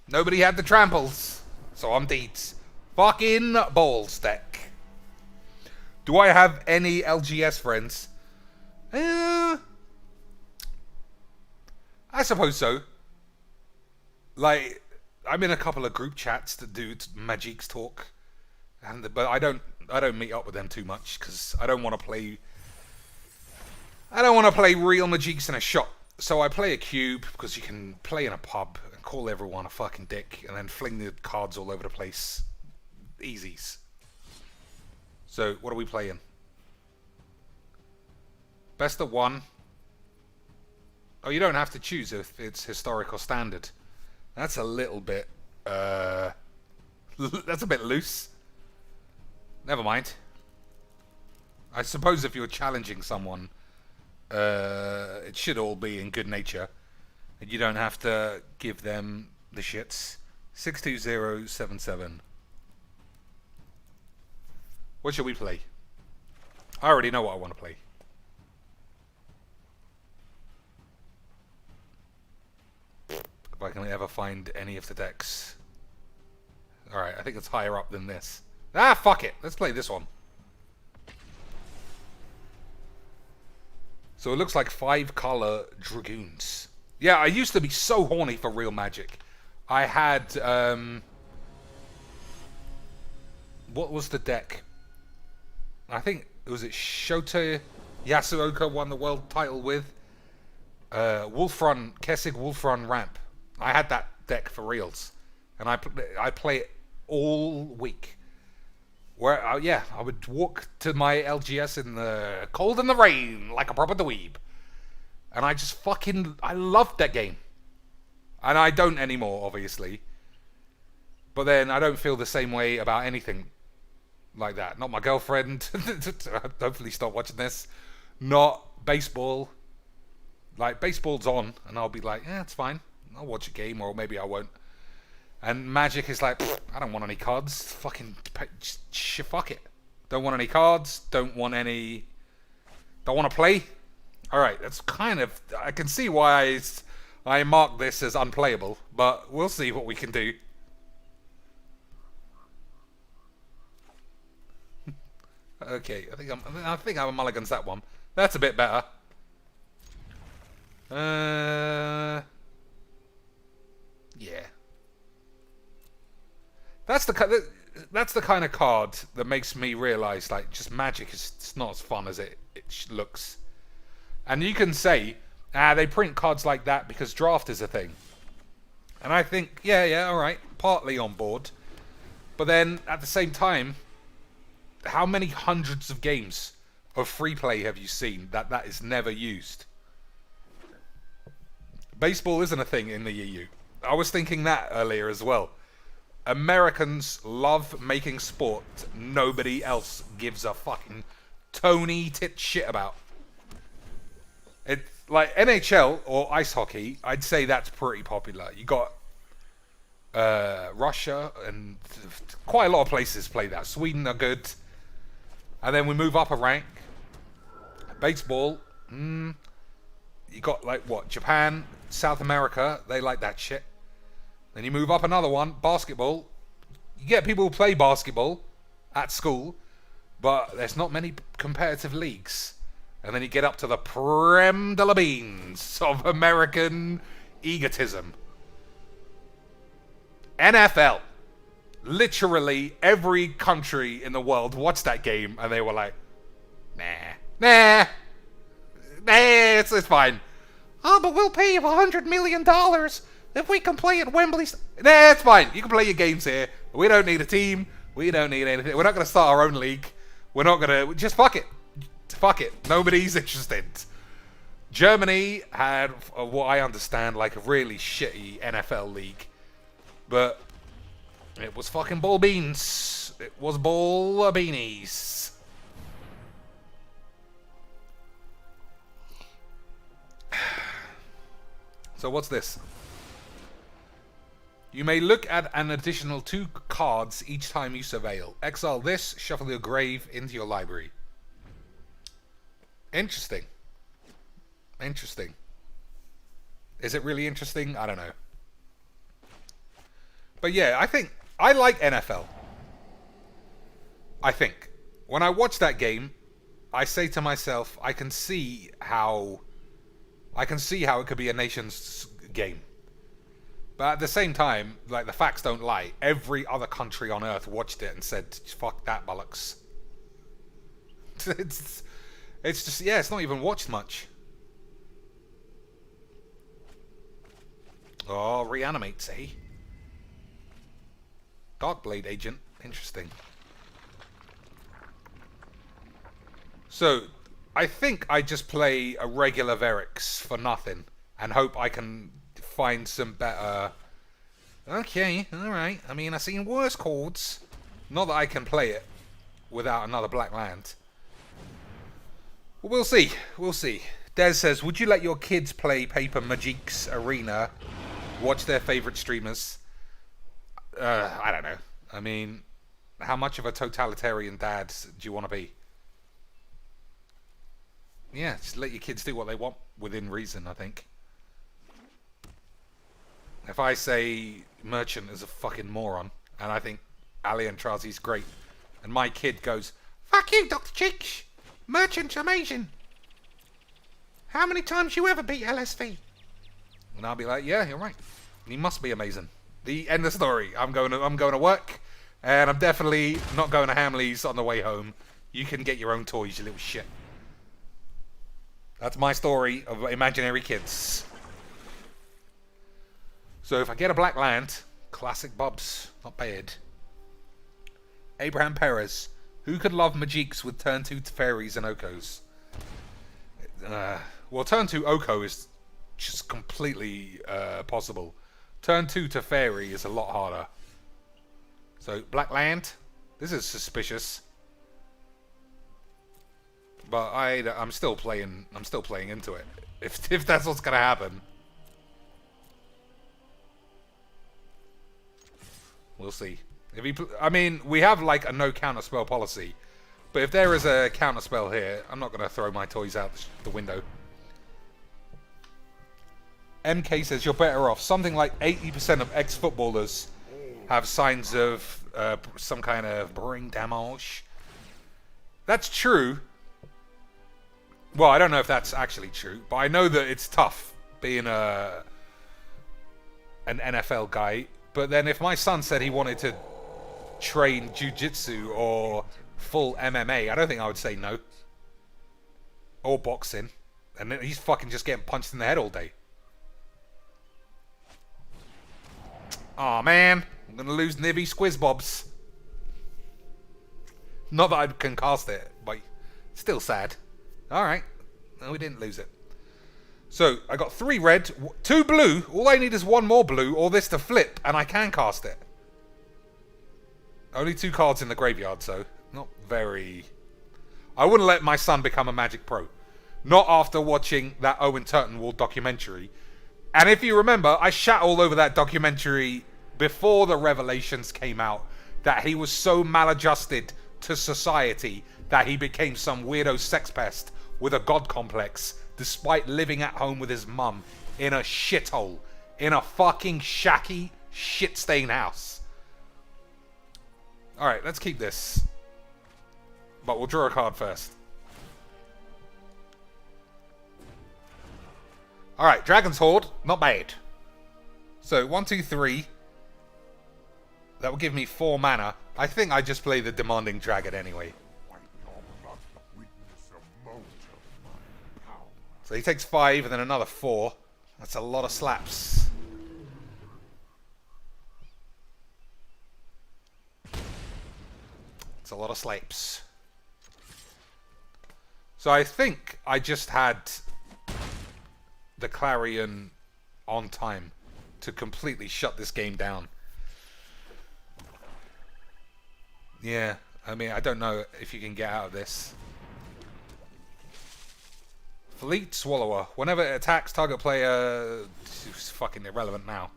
Nobody had the tramples, so I'm Deeds. Fucking balls deck. Do I have any LGS friends? I suppose so. Like, I'm in a couple of group chats that do Magics talk, but I don't meet up with them too much because I don't want to play. I don't want to play real Magics in a shop. So I play a cube because you can play in a pub and call everyone a fucking dick and then fling the cards all over the place. Easies. So what are we playing? Best of 1. Oh, you don't have to choose if it's historic or standard. That's a little bit, that's a bit loose. Never mind. I suppose if you're challenging someone, it should all be in good nature. And you don't have to give them the shits. 62077. What shall we play? I already know what I want to play. If I can ever find any of the decks. Alright, I think it's higher up than this. Ah, fuck it. Let's play this one. So it looks like 5-color dragoons. Yeah, I used to be so horny for real Magic. I had, what was the deck? I think, was it Shota Yasuoka won the world title with? Wolfrun, Kessig Wolfrun Ramp. I had that deck for reals. And I play it all week. Where, yeah, I would walk to my LGS in the cold and the rain like a proper dweeb. And I just I loved that game. And I don't anymore, obviously. But then I don't feel the same way about anything like that. Not my girlfriend. Hopefully stop watching this. Not baseball. Like, baseball's on, and I'll be like, yeah, it's fine. I'll watch a game, or maybe I won't. And Magic is like, I don't want any cards. Fucking, fuck it. Don't want any cards. Don't want to play. Alright, that's kind of, I can see why I mark this as unplayable, but we'll see what we can do. Okay, I think I'm a mulligans that one. That's a bit better. Yeah. That's the kind of card that makes me realize, like, just Magic is it's not as fun as it looks. And you can say, they print cards like that because draft is a thing. And I think, yeah, all right, partly on board. But then at the same time, how many hundreds of games of free play have you seen that is never used? Baseball isn't a thing in the EU. I was thinking that earlier as well. Americans love making sport nobody else gives a fucking Tony tit shit about. It's like NHL or ice hockey, I'd say that's pretty popular. You got Russia and quite a lot of places play that. Sweden are good. And then we move up a rank. Baseball, you got like what? Japan, South America, they like that shit. Then you move up another one, basketball. You get people who play basketball at school, but there's not many competitive leagues. And then you get up to the creme de la beans of American egotism. NFL. Literally every country in the world watched that game and they were like, nah, it's fine. Oh, but we'll pay you $100 million if we can play at Wembley. Nah, it's fine. You can play your games here. We don't need a team. We don't need anything. We're not going to start our own league. We're not going to... Just fuck it. Fuck it. Nobody's interested. Germany had, what I understand, like a really shitty NFL league. But it was fucking ball beans. It was ball beanies. So what's this? You may look at an additional 2 cards each time you surveil. Exile this, shuffle your grave into your library. Interesting. Interesting. Is it really interesting? I don't know. But yeah, I think I like NFL. I think. When I watch that game, I say to myself, I can see how it could be a nation's game. But at the same time, like, the facts don't lie. Every other country on earth watched it and said, fuck that bollocks. It's just, yeah, it's not even watched much. Oh, reanimates, eh? Darkblade agent. Interesting. So, I think I just play a regular Verix for nothing and hope I can find some better... Okay, alright. I mean, I've seen worse chords. Not that I can play it without another black land. Well, we'll see. We'll see. Des says, would you let your kids play Paper Magic's Arena? Watch their favorite streamers? I don't know. I mean, how much of a totalitarian dad do you want to be? Yeah, just let your kids do what they want within reason, I think. If I say Merchant is a fucking moron, and I think Ali Antrazi's great, And my kid goes, "Fuck you, Dr. Cheeks. Merchant's amazing. How many times you ever beat LSV?" And I'll be like, "Yeah, you're right. He must be amazing." The end of the story. I'm going to work, and I'm definitely not going to Hamley's on the way home. You can get your own toys, you little shit. That's my story of imaginary kids. So if I get a black land, classic Bubs, not bad. Abraham Perez, who could love Majiks with turn 2 fairies and Okos? Well, turn 2 Oko is just completely possible. Turn 2 to fairy is a lot harder. So black land, this is suspicious. But I'm still playing into it. If that's what's gonna happen. We'll see. I mean, we have like a no counterspell policy, but if there is a counterspell here, I'm not going to throw my toys out the window. MK says you're better off. Something like 80% of ex-footballers have signs of some kind of brain damage. That's true. Well, I don't know if that's actually true, but I know that it's tough being an NFL guy. But then if my son said he wanted to train jiu-jitsu or full MMA, I don't think I would say no. Or boxing. And then he's fucking just getting punched in the head all day. Aw, man. I'm going to lose Nivy Squizzbobs. Not that I can cast it, but still sad. Alright. No, we didn't lose it. So, I got 3 red, 2 blue. All I need is 1 more blue, or this to flip, and I can cast it. Only 2 cards in the graveyard, so not very... I wouldn't let my son become a Magic Pro. Not after watching that Owen Turtonwall documentary. And if you remember, I shat all over that documentary before the revelations came out that he was so maladjusted to society that he became some weirdo sex pest with a god complex, despite living at home with his mum in a shithole, in a fucking shacky, shit-stained house. Alright, let's keep this. But we'll draw a card first. Alright, Dragon's Horde, not bad. So, 1, 2, 3. That will give me 4 mana. I think I just play the Demanding Dragon anyway. So he takes 5 and then another 4. That's a lot of slaps. It's a lot of slaps. So I think I just had the Clarion on time to completely shut this game down. Yeah, I mean, I don't know if you can get out of this. Fleet Swallower. Whenever it attacks target player, it's fucking irrelevant now.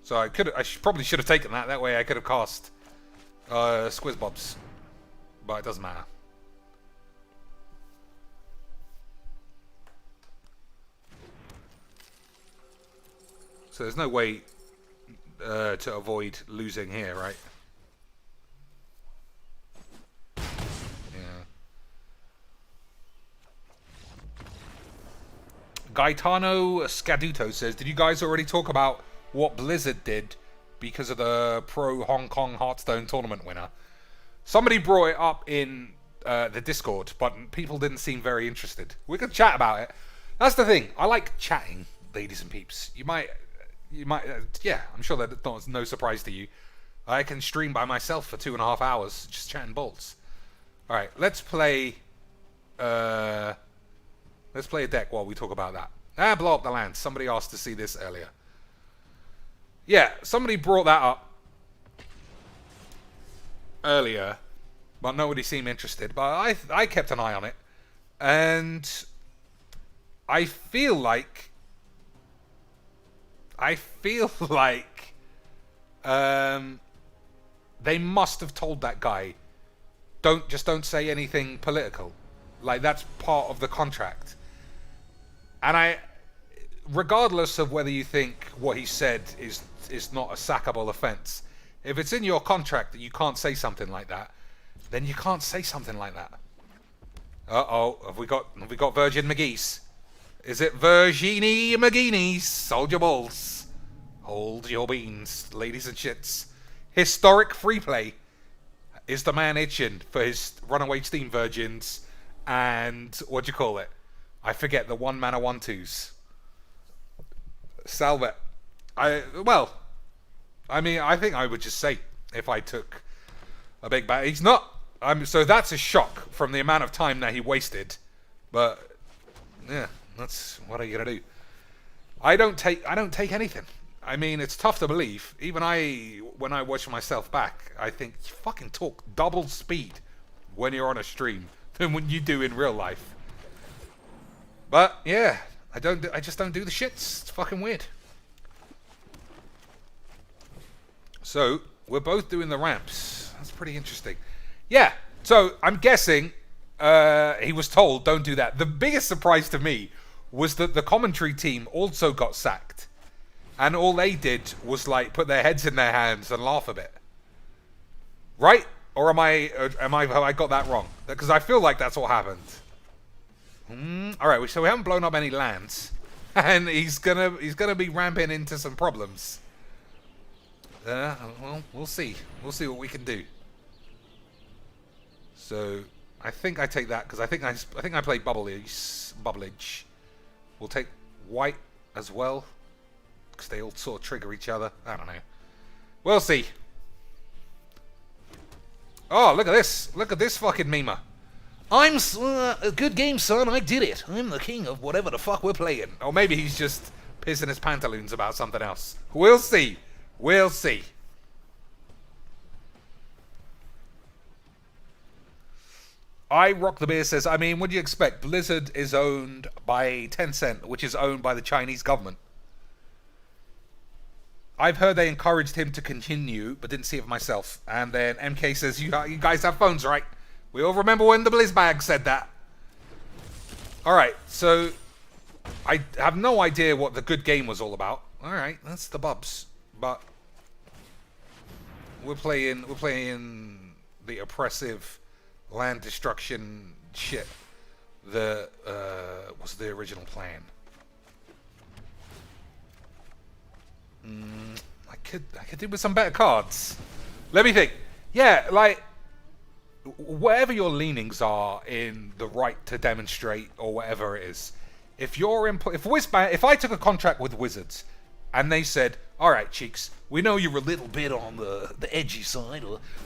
So I probably should have taken that. That way I could have cast Squizzbobs, but it doesn't matter. So there's no way to avoid losing here, right? Gaetano Scaduto says, did you guys already talk about what Blizzard did because of the Pro Hong Kong Hearthstone tournament winner? Somebody brought it up in the Discord, but people didn't seem very interested. We could chat about it. That's the thing. I like chatting, ladies and peeps. You might, yeah, I'm sure that's no surprise to you. I can stream by myself for 2.5 hours just chatting bolts. All right, let's play a deck while we talk about that. Blow up the land. Somebody asked to see this earlier. Yeah, somebody brought that up earlier, but nobody seemed interested. But I kept an eye on it, and I feel like they must have told that guy, don't say anything political. Like, that's part of the contract. And regardless of whether you think what he said is not a sackable offense, If it's in your contract that you can't say something like that, then you can't say something like that. Uh-oh, have we got Virgin McGee's? Is it Virginie McGee's? Hold your balls. Hold your beans, ladies and shits. Historic free play is the man itching for his Runaway Steam Virgins and what do you call it? I forget the 1-mana 1/2s. Salvet. I think I would just say if I took a big bat. He's not. So that's a shock from the amount of time that he wasted. But yeah, that's what are you gonna do? I don't take anything. I mean, it's tough to believe. Even when I watch myself back, I think you fucking talk double speed when you're on a stream than when you do in real life. But yeah, I just don't do the shits. It's fucking weird. So we're both doing the ramps. That's pretty interesting. Yeah. So I'm guessing he was told don't do that. The biggest surprise to me was that the commentary team also got sacked. And all they did was like put their heads in their hands and laugh a bit, right? Or have I got that wrong? Because I feel like that's what happened. All right, so we haven't blown up any lands, and he's gonna be ramping into some problems. Well, we'll see. We'll see what we can do. So I think I take that because I think I play Bubblage. We'll take white as well. Because they all sort of trigger each other. I don't know. We'll see. Oh, look at this. Look at this fucking memer. I'm a good game, son. I did it. I'm the king of whatever the fuck we're playing. Or maybe he's just pissing his pantaloons about something else. We'll see. We'll see. I Rock the Beer says, I mean, what do you expect? Blizzard is owned by Tencent, which is owned by the Chinese government. I've heard they encouraged him to continue, but didn't see it for myself. And then MK says, you guys have phones, right? We all remember when the Blizzbag said that. Alright, so I have no idea what the good game was all about. Alright, that's the Bubs. But we're playing the oppressive land destruction shit. What's the original plan? I could do with some better cards. Let me think. Yeah, like whatever your leanings are in the right to demonstrate or whatever it is. If I took a contract with Wizards and they said, "All right, Cheeks, we know you're a little bit on the edgy side,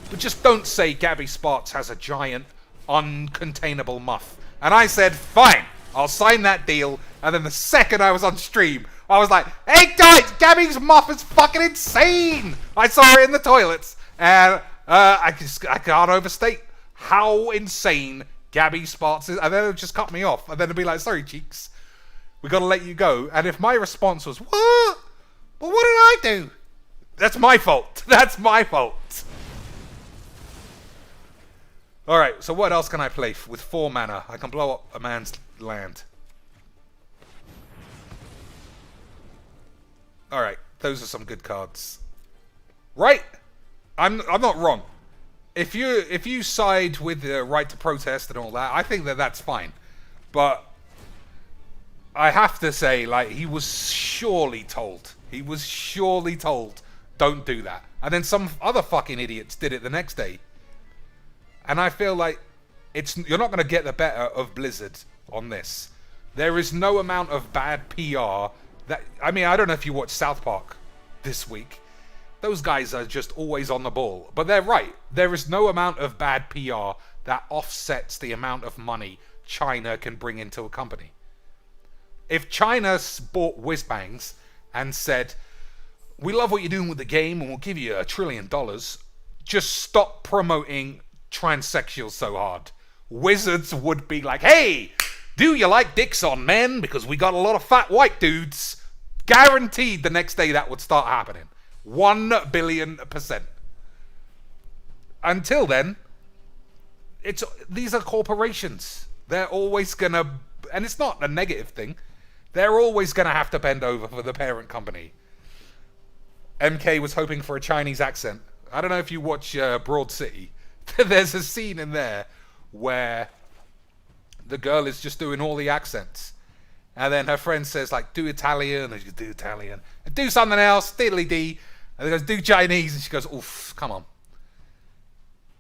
but just don't say Gabby Sparks has a giant uncontainable muff," and I said, "Fine, I'll sign that deal." And then the second I was on stream, I was like, "Hey guys, Gabby's muff is fucking insane!" I saw it in the toilets, and I can't overstate how insane Gabby Sparks is. And then it would just cut me off, and then it'd be like, "Sorry, Cheeks, we gotta let you go." And if my response was, "What? But what did I do?" That's my fault. That's my fault. All right. So what else can I play with 4 mana? I can blow up a man's land. All right, those are some good cards, right? I'm not wrong. If you side with the right to protest and all that, I think that's fine. But I have to say, like, he was surely told. Don't do that. And then some other fucking idiots did it the next day. And I feel like you're not going to get the better of Blizzard on this. There is no amount of bad PR. I don't know if you watched South Park this week. Those guys are just always on the ball. But they're right. There is no amount of bad PR that offsets the amount of money China can bring into a company. If China bought Whizbangs and said, "We love what you're doing with the game and we'll give you $1 trillion, just stop promoting transsexuals so hard," Wizards would be like, "Hey, do you like dicks on men? Because we got a lot of fat white dudes." Guaranteed the next day that would start happening. 1,000,000,000%. Until then, these are corporations. They're always gonna, and it's not a negative thing, they're always gonna have to bend over for the parent company. MK was hoping for a Chinese accent. I don't know if you watch Broad City. There's a scene in there where the girl is just doing all the accents. And then her friend says, like, do Italian. And she goes, do Italian. And do something else. Diddly-dee. And then goes, do Chinese. And she goes, oof, come on.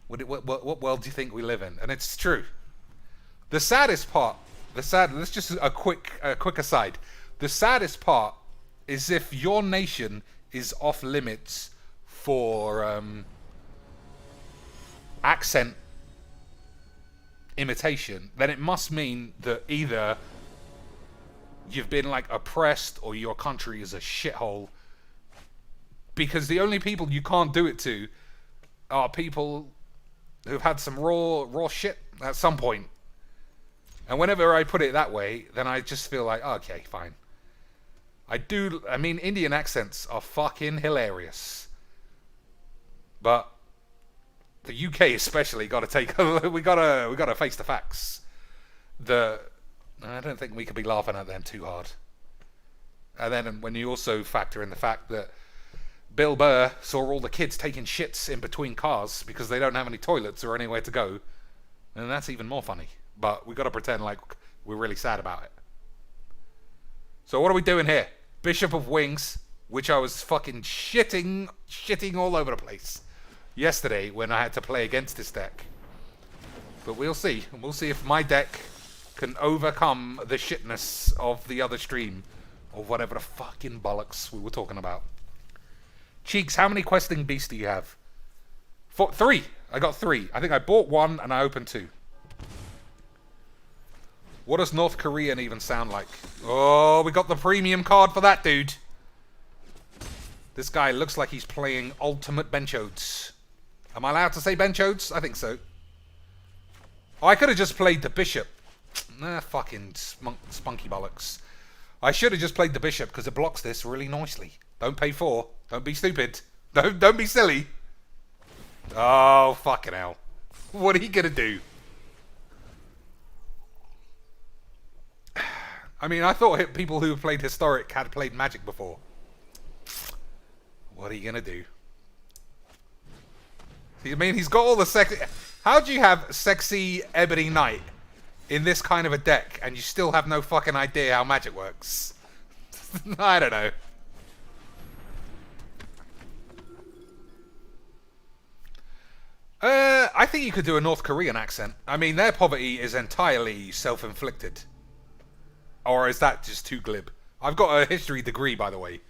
What world do you think we live in? And it's true. The saddest part, let's just a quick aside. The saddest part is if your nation is off limits for accent imitation, then it must mean that either you've been like oppressed or your country is a shithole. Because the only people you can't do it to are people who've had some raw shit at some point. And whenever I put it that way, then I just feel like, oh, okay, fine. I mean, Indian accents are fucking hilarious. But the UK especially got to take we gotta face the facts. I don't think we could be laughing at them too hard. And then when you also factor in the fact that Bill Burr saw all the kids taking shits in between cars because they don't have any toilets or anywhere to go, and that's even more funny. But we got to pretend like we're really sad about it. So what are we doing here? Bishop of Wings, which I was fucking shitting all over the place yesterday when I had to play against this deck. But we'll see. We'll see if my deck can overcome the shitness of the other stream, or whatever the fucking bollocks we were talking about. Cheeks, how many questing beasts do you have? 3. I got 3. I think I bought 1 and I opened 2. What does North Korean even sound like? Oh, we got the premium card for that dude. This guy looks like he's playing Ultimate Benchodes. Am I allowed to say Benchodes? I think so. Oh, I could have just played the Bishop. Nah, fucking spunky bollocks. I should have just played the Bishop because it blocks this really nicely. Don't pay 4. Don't be stupid. Don't be silly. Oh, fucking hell. What are you gonna do? I mean, I thought people who played Historic had played Magic before. What are you gonna do? I mean, he's got all the sexy... How do you have sexy Ebony Knight in this kind of a deck and you still have no fucking idea how Magic works? I don't know. I think you could do a North Korean accent. I mean, their poverty is entirely self-inflicted. Or is that just too glib? I've got a history degree, by the way.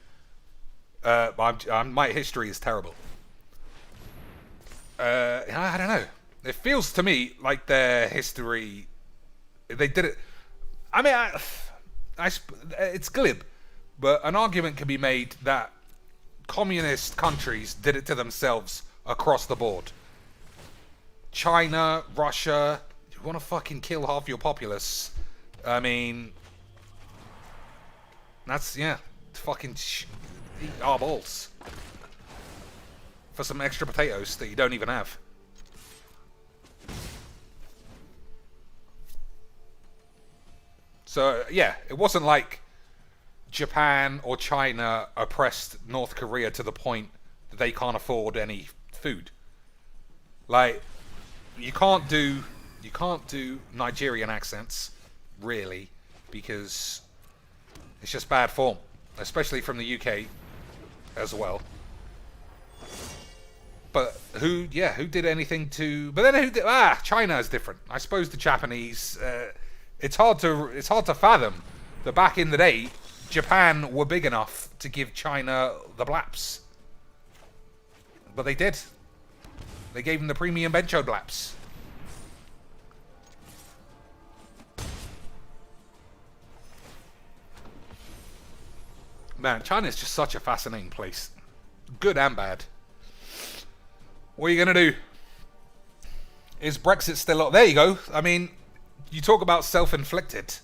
My history is terrible. I don't know. It feels to me like their history... They did it... I mean, it's glib. But an argument can be made that communist countries did it to themselves across the board. China, Russia... You want to fucking kill half your populace? I mean... That's, yeah, fucking eat our balls. For some extra potatoes that you don't even have. So, yeah, it wasn't like Japan or China oppressed North Korea to the point that they can't afford any food. Like, you can't do Nigerian accents, really, because... It's just bad form, especially from the UK as well. But who did anything to... But then who did... China is different. I suppose the Japanese... It's hard to fathom that back in the day, Japan were big enough to give China the blaps. But they did. They gave them the premium Bencho blaps. Man, China's just such a fascinating place. Good and bad. What are you going to do? Is Brexit still up? There you go. I mean, you talk about self-inflicted.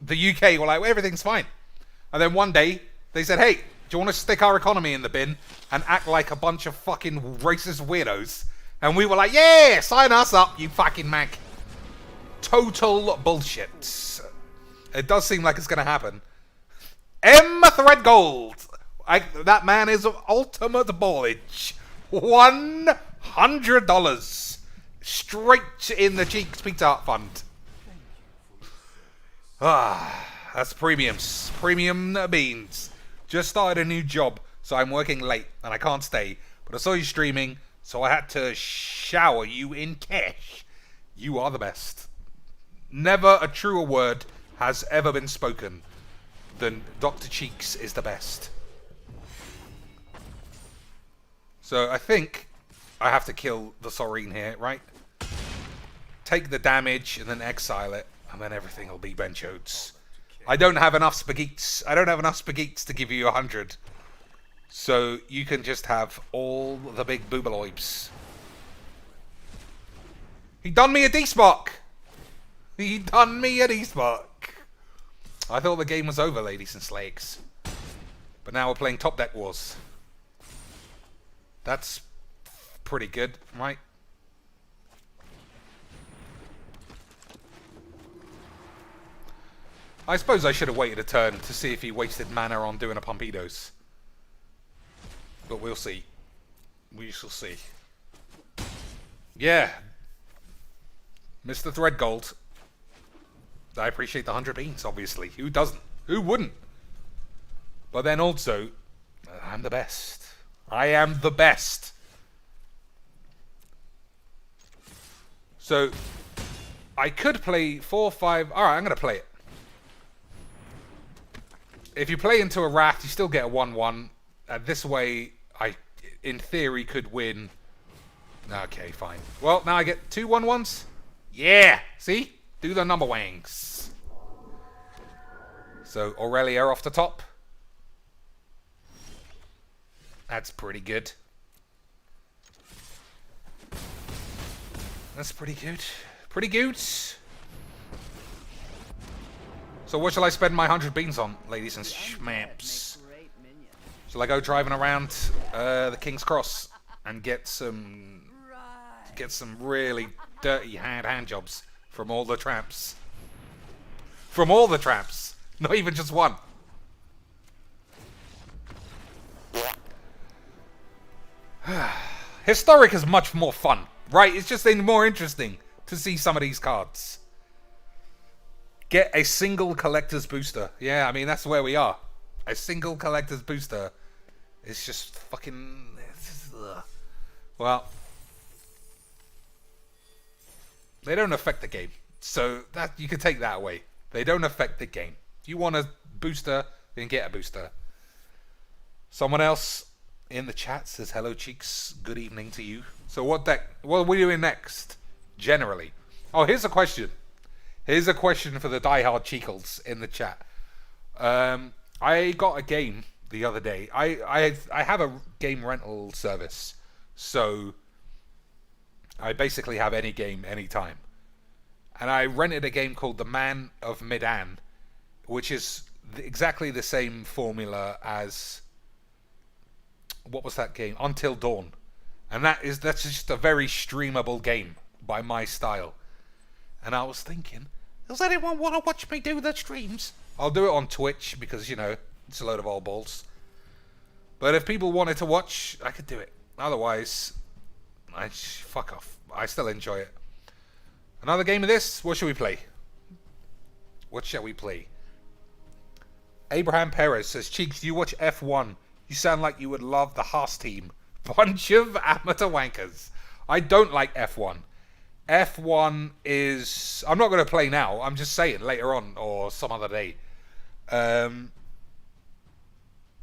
The UK were like, well, everything's fine. And then one day, they said, hey, do you want to stick our economy in the bin and act like a bunch of fucking racist weirdos? And we were like, yeah, sign us up, you fucking mag. Total bullshit. It does seem like it's going to happen. M. Thread Gold. That man is of ultimate ballage. $100 straight in the Cheeks Pizza Hut fund. Ah, that's premiums. Premium beans. Just started a new job, so I'm working late and I can't stay. But I saw you streaming, so I had to shower you in cash. You are the best. Never a truer word has ever been spoken than Dr. Cheeks is the best. So I think I have to kill the Soreen here, right? Take the damage and then exile it, and then everything will be benchodes. I don't have enough spagheets. I don't have enough spagheets to give you 100. So you can just have all the big boobaloibs. He done me a D-Spark! He done me a D-Spark! I thought the game was over, ladies and slags. But now we're playing Top Deck Wars. That's pretty good, right? I suppose I should have waited a turn to see if he wasted mana on doing a Pompidos. But we'll see. We shall see. Yeah. Mr. Threadgold. I appreciate the 100 beans, obviously. Who doesn't? Who wouldn't? But then also, I'm the best. I am the best. So, I could play 4-5. Alright, I'm going to play it. If you play into a Wrath, you still get a 1-1. This way, I, in theory, could win. Okay, fine. Well, now I get 2 1-1s. Yeah! See? Do the number wangs. So, Aurelia off the top. That's pretty good. That's pretty good. Pretty good. So what shall I spend my 100 beans on, ladies and schmaps? Shall I go driving around the King's Cross and get some really dirty hand jobs from all the tramps? From all the tramps, not even just one. Historic is much more fun, right? It's just more interesting to see some of these cards. Get a single collector's booster. Yeah, I mean, that's where we are. A single collector's booster is just fucking... Ugh. Well, they don't affect the game. So that you can take that away. They don't affect the game. If you want a booster, then get a booster. Someone else in the chat says, hello, Cheeks. Good evening to you. So what are we doing next? Generally. Oh, here's a question. Here's a question for the diehard Cheekles in the chat. I got a game the other day. I have a game rental service. So I basically have any game, anytime. And I rented a game called The Man of Medan, which is exactly the same formula as... What was that game? Until Dawn. And that's just a very streamable game by my style. And I was thinking, does anyone want to watch me do the streams? I'll do it on Twitch because, you know, it's a load of old balls. But if people wanted to watch, I could do it. Otherwise, fuck off. I still enjoy it. Another game of this? What should we play? What shall we play? Abraham Perez says, Cheeks, do you watch F1? You sound like you would love the Haas team. Bunch of amateur wankers. I don't like F1. F1 is... I'm not going to play now. I'm just saying later on or some other day.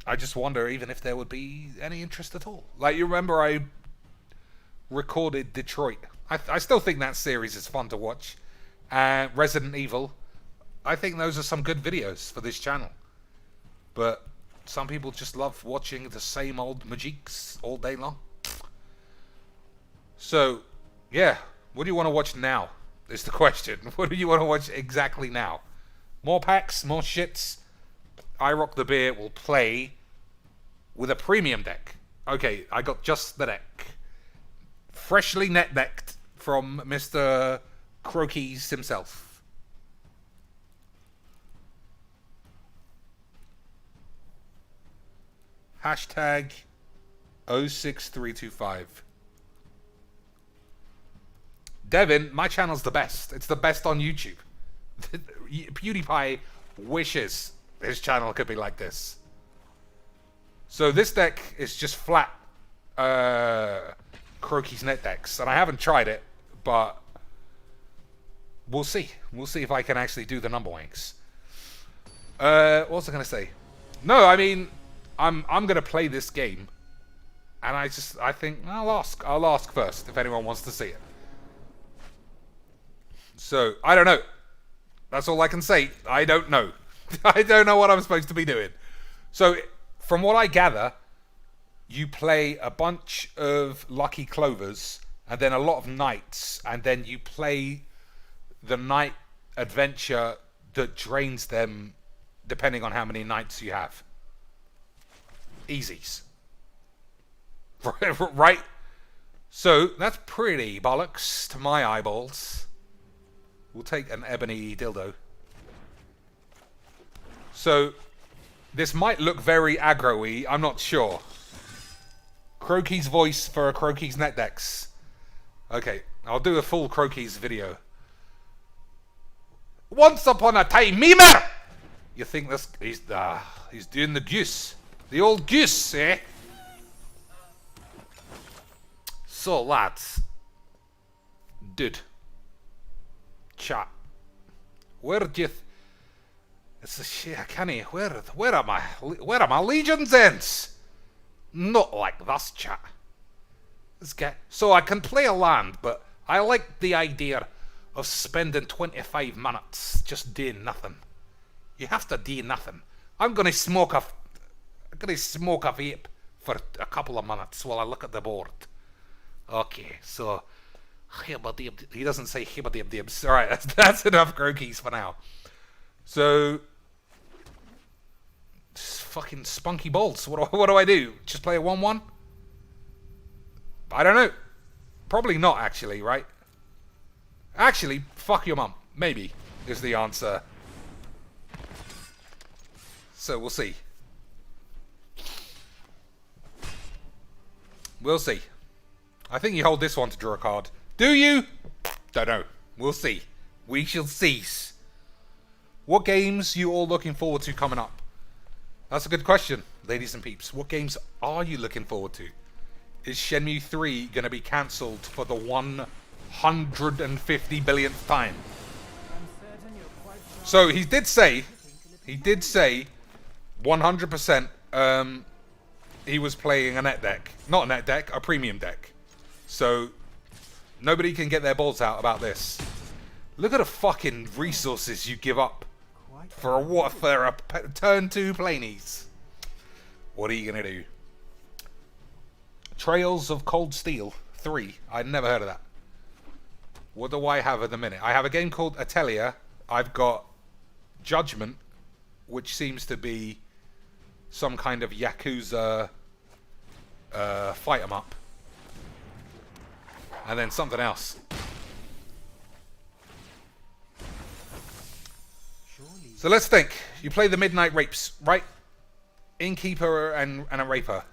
I just wonder even if there would be any interest at all. Like, you remember I recorded Detroit. I still think that series is fun to watch. Resident Evil. I think those are some good videos for this channel. But some people just love watching the same old Majiks all day long. So, yeah. What do you want to watch now? Is the question. What do you want to watch exactly now? More packs? More shits? I Rock the Beer will play with a premium deck. Okay, I got just the deck. Freshly net decked from Mr. Croquis himself. Hashtag 06325. Devin, my channel's the best. It's the best on YouTube. PewDiePie wishes his channel could be like this. So this deck is just flat Croaky's net decks. And I haven't tried it, but we'll see. We'll see if I can actually do the number wanks. What was I going to say? No, I mean, I'm going to play this game. And I think I'll ask first if anyone wants to see it. So, I don't know. That's all I can say. I don't know. I don't know what I'm supposed to be doing. So, from what I gather, you play a bunch of Lucky Clovers and then a lot of Knights, and then you play the Knight adventure that drains them depending on how many Knights you have. Easies. Right? So, that's pretty bollocks to my eyeballs. We'll take an ebony dildo. So, this might look very aggro-y, I'm not sure. Croaky's voice for a Croaky's net decks. Okay, I'll do a full Croaky's video. Once upon a time, Mimer! You think this... He's doing the goose. The old goose, eh? So, lads. Dude. Chat. Where do you... It's a shit, I can't... Where are my legions ends? Not like this, chat. This guy... So I can play a land, but I like the idea of spending 25 minutes just doing nothing. You have to do nothing. I'm gonna smoke a vape for a couple of minutes while I look at the board. Okay, so... He doesn't say hibbadib-dibs. Alright, that's enough Croakies for now. So... Fucking spunky balls. What do I do? Just play a 1-1? I don't know. Probably not, actually, right? Actually, fuck your mum. Maybe, is the answer. So, we'll see. We'll see. I think you hold this one to draw a card. Do you? Don't know. We'll see. We shall cease. What games you all looking forward to coming up? That's a good question, ladies and peeps. What games are you looking forward to? Is Shenmue 3 going to be cancelled for the 150 billionth time? So he did say 100% he was playing a net deck. Not a net deck, a premium deck. So nobody can get their balls out about this. Look at the fucking resources you give up for a turn 2 planies. What are you gonna do? Trails of Cold Steel 3. I'd never heard of that. What do I have at the minute? I have a game called Atelier. I've got Judgment, which seems to be some kind of Yakuza fight 'em up. And then something else. So let's think. You play the Midnight Rapes, right? Innkeeper and a Raper.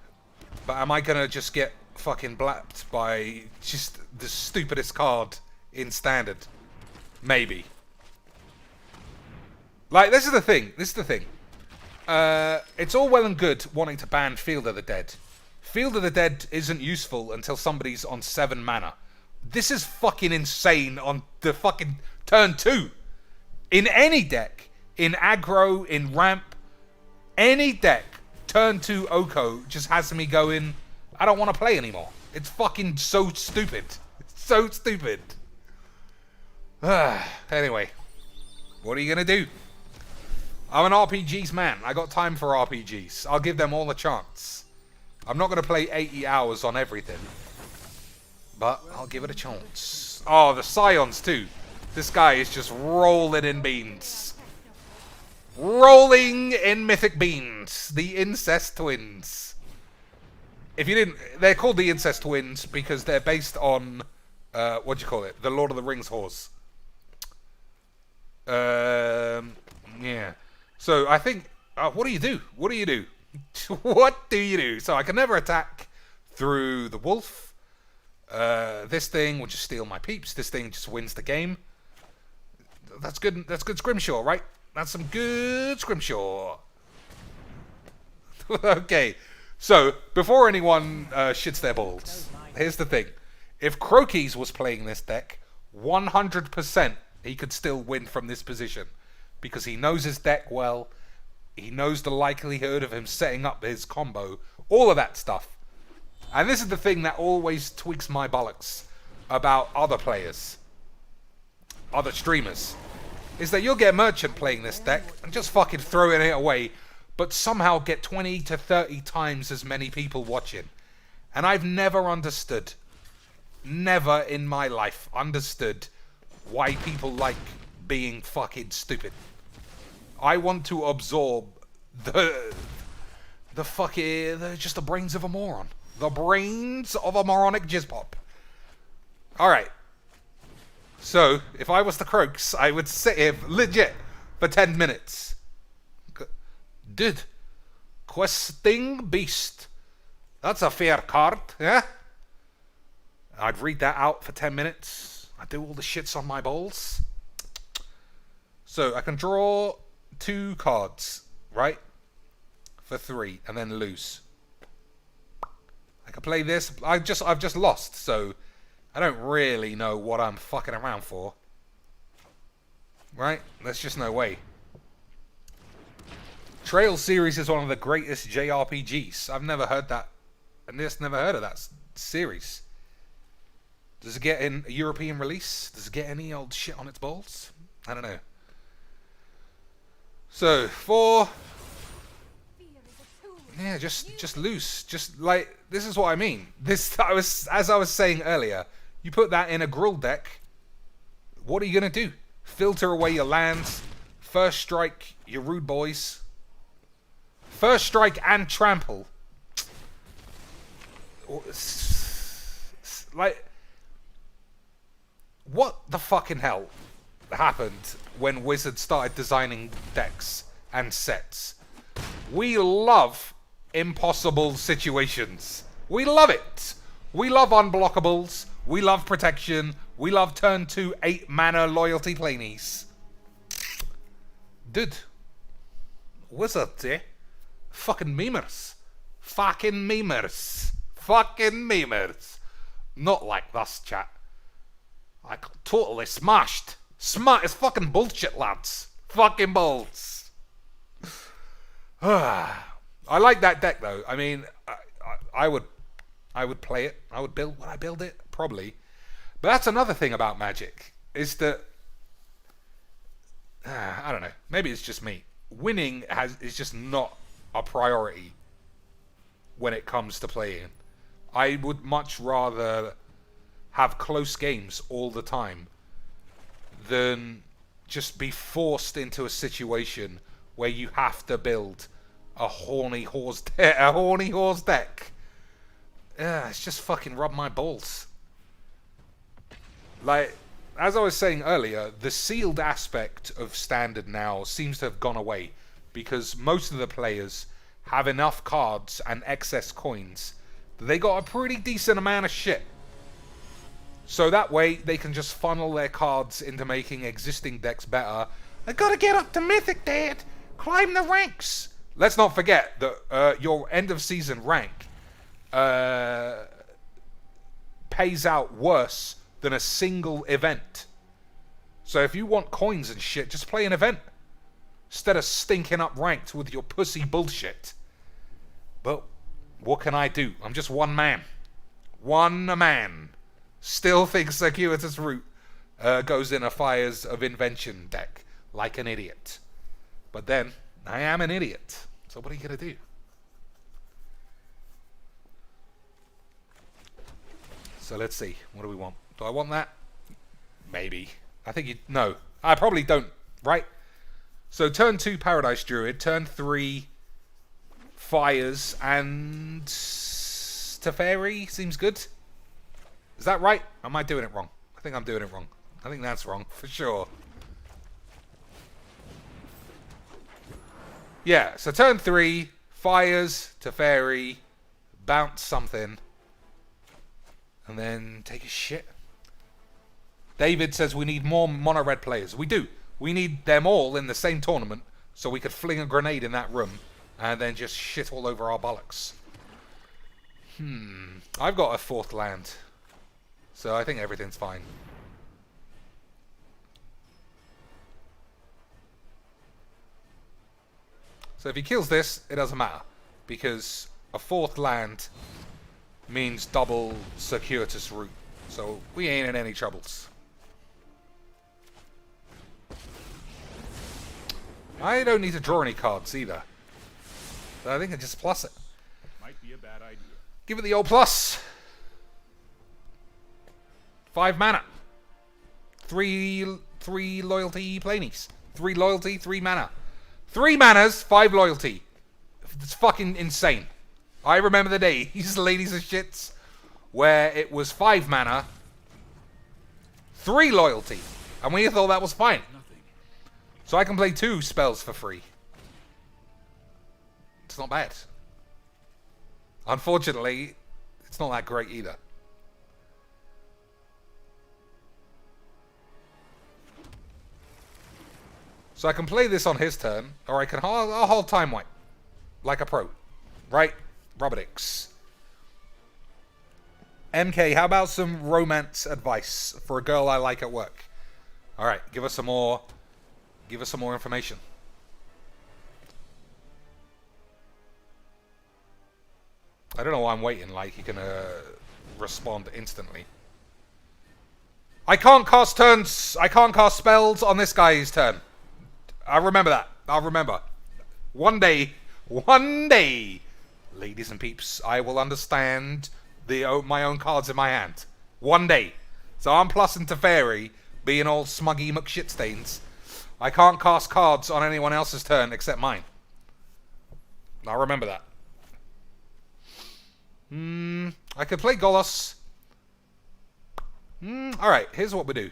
But am I gonna just get fucking blapped by just the stupidest card in Standard? Maybe. Like, this is the thing. It's all well and good wanting to ban Field of the Dead. Field of the Dead isn't useful until somebody's on 7 mana. This is fucking insane on the fucking turn 2. In any deck, in aggro, in ramp, any deck, turn 2 Oko just has me going, I don't want to play anymore. It's fucking so stupid. It's so stupid. Anyway, what are you going to do? I'm an RPGs man. I got time for RPGs. I'll give them all a chance. I'm not going to play 80 hours on everything. But I'll give it a chance. Oh, the Scions too. This guy is just rolling in beans. Rolling in mythic beans. The Incest Twins. If you didn't... They're called the Incest Twins because they're based on... what do you call it? The Lord of the Rings horse. Yeah. So I think... what do you do? What do you do? What do you do? So I can never attack through the wolf. This thing will just steal my peeps. This thing just wins the game. That's good. That's good scrimshaw, right? That's some good scrimshaw. Okay, so before anyone shits their balls, here's the thing. If Croakies was playing this deck, 100% he could still win from this position. Because he knows his deck well. He knows the likelihood of him setting up his combo. All of that stuff. And this is the thing that always tweaks my bollocks about other players. Other streamers. Is that you'll get Merchant playing this deck and just fucking throwing it away. But somehow get 20 to 30 times as many people watching. And I've never understood. Never in my life understood why people like being fucking stupid. I want to absorb the just the brains of a moron. The brains of a moronic jizzpop. Alright. So, if I was the Croaks, I would sit here legit for 10 minutes. Dude. Questing Beast. That's a fair card, yeah? I'd read that out for 10 minutes. I'd do all the shits on my balls. So, I can draw 2 cards, right? For 3, and then lose. I can play this. I've just lost, so I don't really know what I'm fucking around for. Right? There's just no way. Trail series is one of the greatest JRPGs. I've never heard that. And just never heard of that series. Does it get a European release? Does it get any old shit on its balls? I don't know. So, 4. Yeah, just loose. Just like, this is what I mean. As I was saying earlier, you put that in a Gruul deck, what are you going to do? Filter away your lands, first strike your rude boys, first strike and trample. Like, what the fucking hell happened when Wizards started designing decks and sets? We love impossible situations. We love it. We love unblockables. We love protection. We love turn 2 8 mana loyalty planies. Dude. Wizards, eh? Fucking memers. Fucking memers. Fucking memers. Not like this, chat. I got totally smashed. It's fucking bullshit, lads. Fucking balls. I like that deck though. I mean, I would play it. Would I build it? Probably. But that's another thing about Magic, is that I don't know. Maybe it's just me. Winning is just not a priority when it comes to playing. I would much rather have close games all the time than just be forced into a situation where you have to build a horny horse deck. It's just fucking rub my balls. Like, as I was saying earlier, the sealed aspect of Standard now seems to have gone away because most of the players have enough cards and excess coins that they got a pretty decent amount of shit. So that way they can just funnel their cards into making existing decks better. I gotta get up to Mythic, Dad! Climb the ranks! Let's not forget that your end of season rank pays out worse than a single event. So if you want coins and shit, just play an event instead of stinking up ranked with your pussy bullshit. But what can I do? I'm just one man. One man. Still thinks Circuitous Route goes in a Fires of Invention deck like an idiot. But then, I am an idiot. So what are you going to do? So let's see. What do we want? Do I want that? Maybe. I think no. I probably don't. Right? So turn 2 Paradise Druid. Turn 3 Fires and Teferi seems good. Is that right? Am I doing it wrong? I think I'm doing it wrong. I think that's wrong for sure. Yeah, so turn 3, Fires, Teferi, bounce something, And then take a shit. David says we need more mono red players. We do. We need them all in the same tournament so we could fling a grenade in that room and then just shit all over our bollocks. I've got a 4th land. So I think everything's fine. So if he kills this, it doesn't matter. Because a 4th land means double circuitous route. So we ain't in any troubles. I don't need to draw any cards either. So I think I just plus it. Might be a bad idea. Give it the old plus. 5 mana. 3 loyalty planies. 3 loyalty, 3 mana. 3 manas, 5 loyalty. It's fucking insane. I remember the days, ladies and shits, where it was 5 mana, 3 loyalty. And we thought that was fine. So I can play 2 spells for free. It's not bad. Unfortunately, it's not that great either. So I can play this on his turn, or I can I'll hold time wipe. Like a pro. Right? Robotix. MK, how about some romance advice for a girl I like at work? Alright, give us some more information. I don't know why I'm waiting, like he can respond instantly. I can't cast spells on this guy's turn. I remember that. I'll remember. One day, ladies and peeps, I will understand my own cards in my hand. One day. So I'm plussing to Fairy, being all smuggy McShitstains. I can't cast cards on anyone else's turn except mine. I'll remember that. I could play Golos. Alright, here's what we do.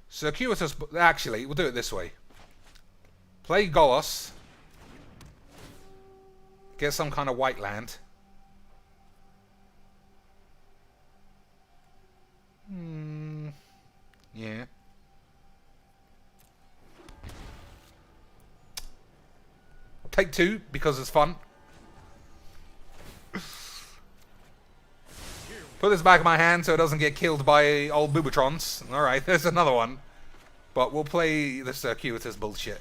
Circuitous... Actually, we'll do it this way. Play Golos. Get some kind of white land. Yeah. Take 2, because it's fun. Put this back in my hand so it doesn't get killed by old Boobatrons. Alright, there's another one. But we'll play the circuitous bullshit.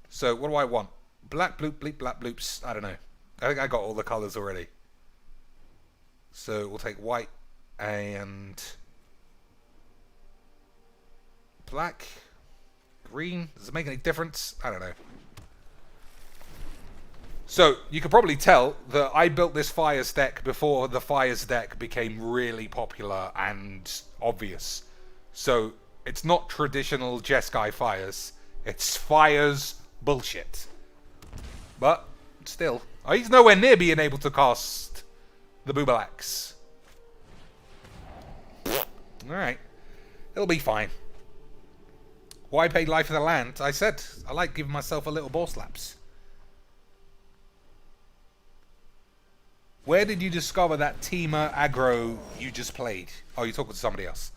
So, what do I want? Black bloop, bleep, black bloops. I don't know. I think I got all the colours already. So, we'll take white and... black. Green. Does it make any difference? I don't know. So, you could probably tell that I built this Fires deck before the Fires deck became really popular and obvious. So, it's not traditional Jeskai Fires. It's Fires bullshit. But, still. He's nowhere near being able to cast the Boobalax. Alright. It'll be fine. Why pay life for the land? I said, I like giving myself a little ball slaps. Where did you discover that Teamer aggro you just played? Oh, you're talking to somebody else.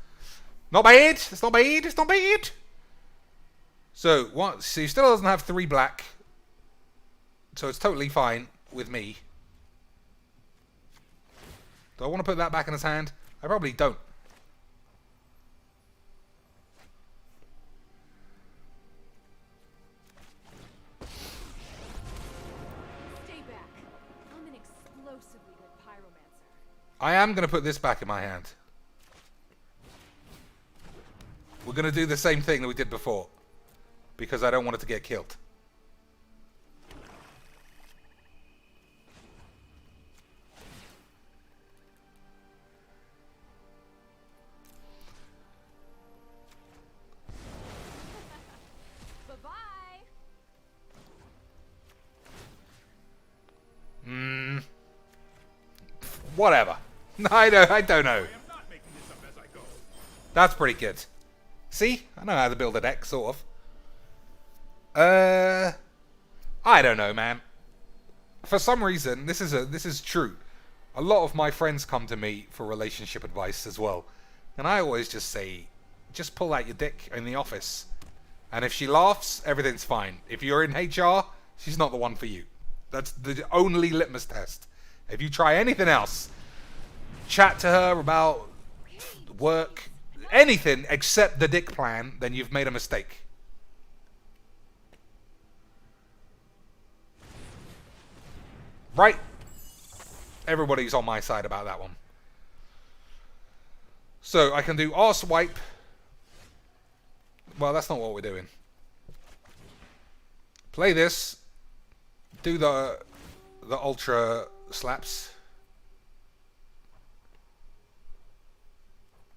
Not bad. It's not bad. It's not bad. So, what? So he still doesn't have 3 black. So it's totally fine with me. Do I want to put that back in his hand? I probably don't. I am going to put this back in my hand. We're going to do the same thing that we did before. Because I don't want it to get killed. Bye-bye. Whatever. I don't know. That's pretty good. See? I know how to build a deck, sort of. I don't know, man. For some reason, this is true. A lot of my friends come to me for relationship advice as well. And I always just say, just pull out your dick in the office. And if she laughs, everything's fine. If you're in HR, she's not the one for you. That's the only litmus test. If you try anything else, chat to her about work, anything except the dick plan, then you've made a mistake. Right? Everybody's on my side about that one. So I can do arse wipe. Well, that's not what we're doing. Play this. Do the ultra slaps.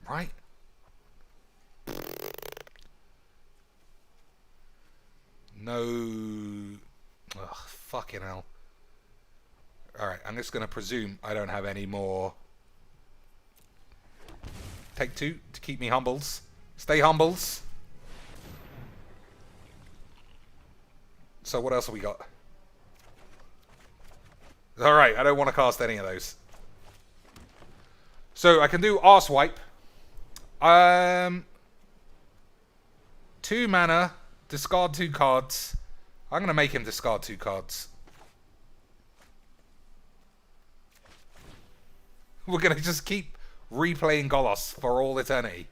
Right? No. Ugh, fucking hell. Alright, I'm just going to presume I don't have any more. Take 2 to keep me humbles. Stay humbles. So what else have we got? Alright, I don't want to cast any of those. So I can do arse wipe. 2 mana, discard 2 cards. I'm going to make him discard 2 cards. We're going to just keep replaying Golos for all eternity.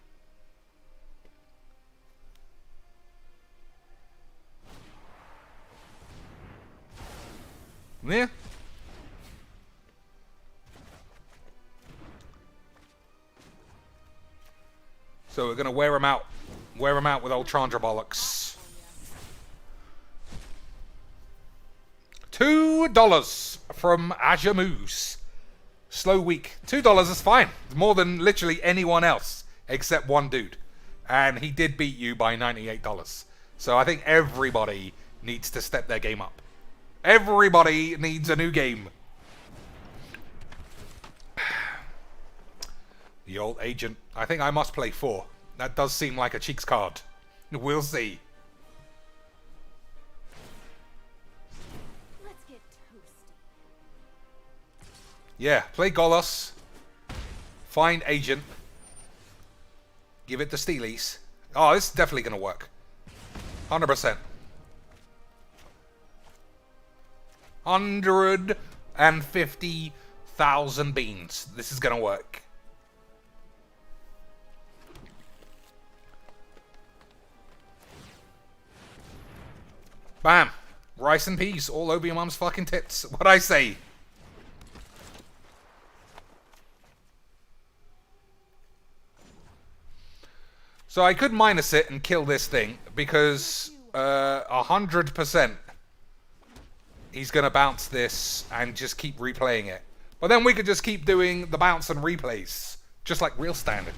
Yeah. So we're going to wear him out. Wear him out with old Chandra bollocks. $2 from Azure Moose. Slow week. $2 is fine. It's more than literally anyone else except one dude. And he did beat you by $98. So I think everybody needs to step their game up. Everybody needs a new game. The old agent. I think I must play 4. That does seem like a cheeks card. We'll see. Let's get toasty. Yeah, play Golos. Find agent. Give it to Steelies. Oh, this is definitely going to work. 100%. 150,000 beans. This is going to work. Bam. Rice and peas all over your mum's fucking tits. What'd I say? So I could minus it and kill this thing because 100% he's going to bounce this and just keep replaying it. But then we could just keep doing the bounce and replays, just like real standard.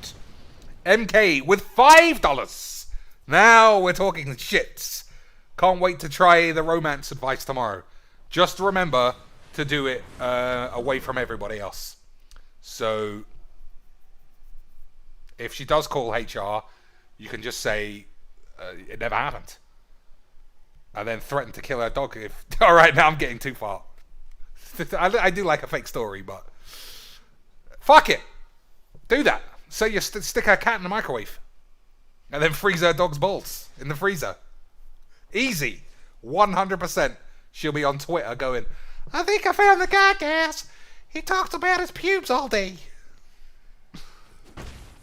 MK with $5. Now we're talking shits. Can't wait to try the romance advice tomorrow. Just remember to do it away from everybody else. So if she does call HR, you can just say it never happened. And then threaten to kill her dog if... Alright, now I'm getting too far. I do like a fake story, but... Fuck it! Do that. So you stick her cat in the microwave. And then freeze her dog's balls in the freezer. Easy. 100%. She'll be on Twitter going, I think I found the guy, gas. He talked about his pubes all day.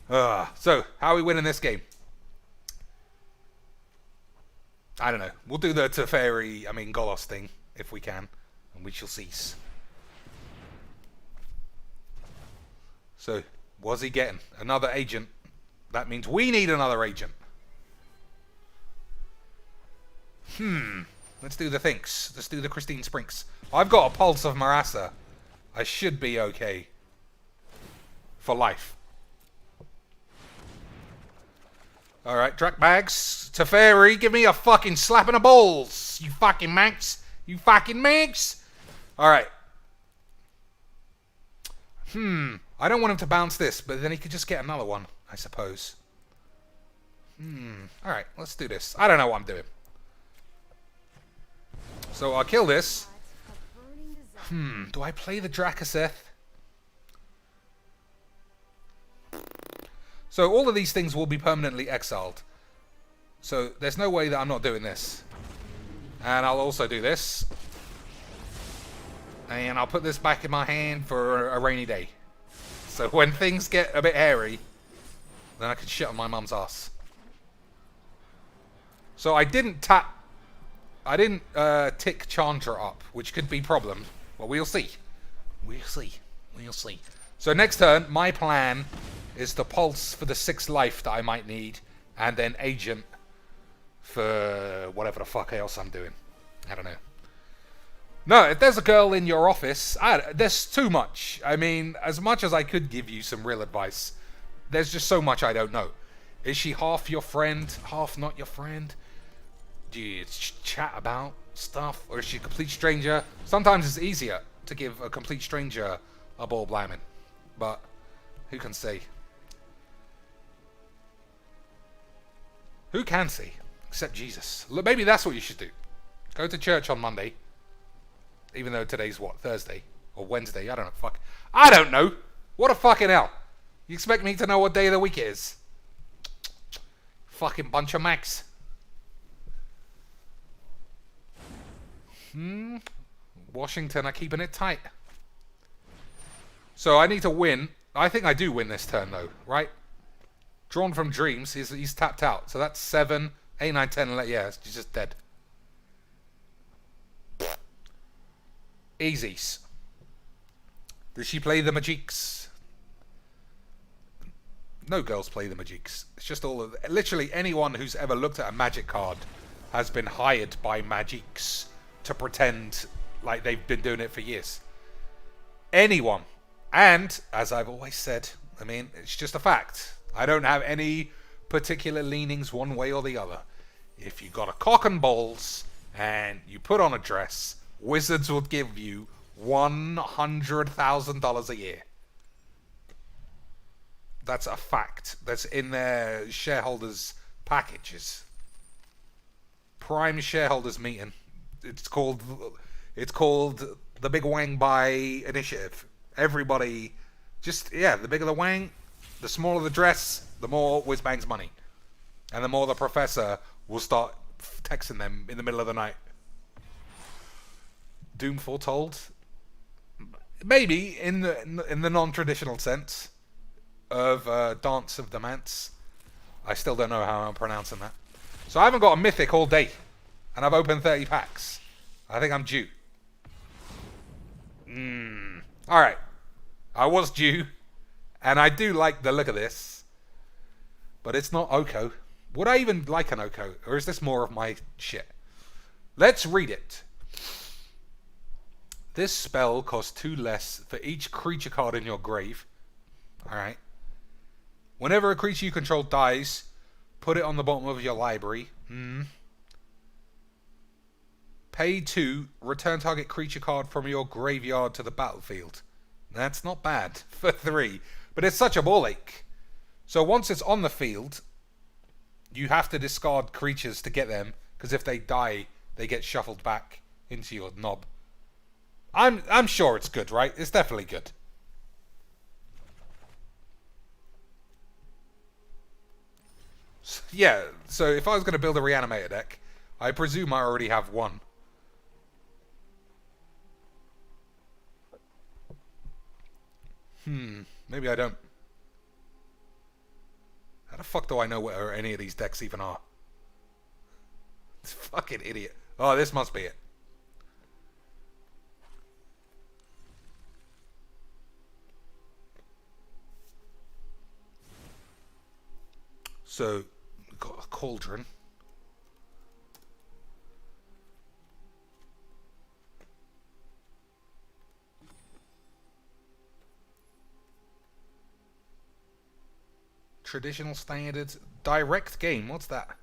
So, how are we winning this game? I don't know. We'll do the Teferi, Golos thing, if we can. And we shall cease. So, what's he getting? Another agent. That means we need another agent. Let's do the thinks. Let's do the Christine Sprinks. I've got a pulse of Marassa. I should be okay. For life. Alright, Drac Bags. Teferi, give me a fucking slap in the balls. You fucking manx. You fucking manx. Alright. I don't want him to bounce this, but then he could just get another one, I suppose. Alright, let's do this. I don't know what I'm doing. So I'll kill this. Do I play the Drakaseth? So all of these things will be permanently exiled. So there's no way that I'm not doing this. And I'll also do this. And I'll put this back in my hand for a rainy day. So when things get a bit hairy, then I can shit on my mum's ass. So I didn't tick Chandra up, which could be a problem. Well, we'll see. We'll see. We'll see. So next turn, my plan is to pulse for the 6 life that I might need, and then agent for whatever the fuck else I'm doing. I don't know. No, if there's a girl in your office, there's too much. I mean, as much as I could give you some real advice, there's just so much I don't know. Is she half your friend, half not your friend? Do you chat about stuff? Or is she a complete stranger? Sometimes it's easier to give a complete stranger a ball blaming. But who can say? Who can say? Except Jesus. Look, maybe that's what you should do. Go to church on Monday. Even though today's what? Thursday? Or Wednesday? I don't know. Fuck. I don't know. What a fucking hell. You expect me to know what day of the week it is? Fucking bunch of Macs. Washington are keeping it tight. So I need to win. I think I do win this turn though, right? Drawn from Dreams, he's tapped out. So that's 7, 8, 9, 10, yeah, he's just dead. Easies. Does she play the Magiques? No girls play the Magiques. It's just all of... Literally anyone who's ever looked at a Magic card has been hired by Magiques to pretend like they've been doing it for years. Anyone. And, as I've always said, I mean, it's just a fact. I don't have any particular leanings one way or the other. If you got a cock and balls and you put on a dress, Wizards will give you $100,000 a year. That's a fact. That's in their shareholders' packages. Prime shareholders meeting. It's called the Big Wang Buy Initiative. Everybody, the bigger the wang, the smaller the dress, the more Whizbang's money. And the more the professor will start texting them in the middle of the night. Doom foretold? Maybe in the non-traditional sense of Dance of the Manse. I still don't know how I'm pronouncing that. So I haven't got a mythic all day. And I've opened 30 packs. I think I'm due. Alright. I was due. And I do like the look of this. But it's not Oko. Would I even like an Oko? Or is this more of my shit? Let's read it. This spell costs 2 less for each creature card in your grave. Alright. Whenever a creature you control dies, put it on the bottom of your library. Pay 2, return target creature card from your graveyard to the battlefield. That's not bad for 3. But it's such a ball ache. So once it's on the field, you have to discard creatures to get them, because if they die, they get shuffled back into your knob. I'm sure it's good, right? It's definitely good. Yeah, so if I was going to build a Reanimator deck, I presume I already have one. Maybe I don't. How the fuck do I know where any of these decks even are? This fucking idiot. Oh, this must be it. So, we've got a cauldron. Traditional standard direct game. What's that?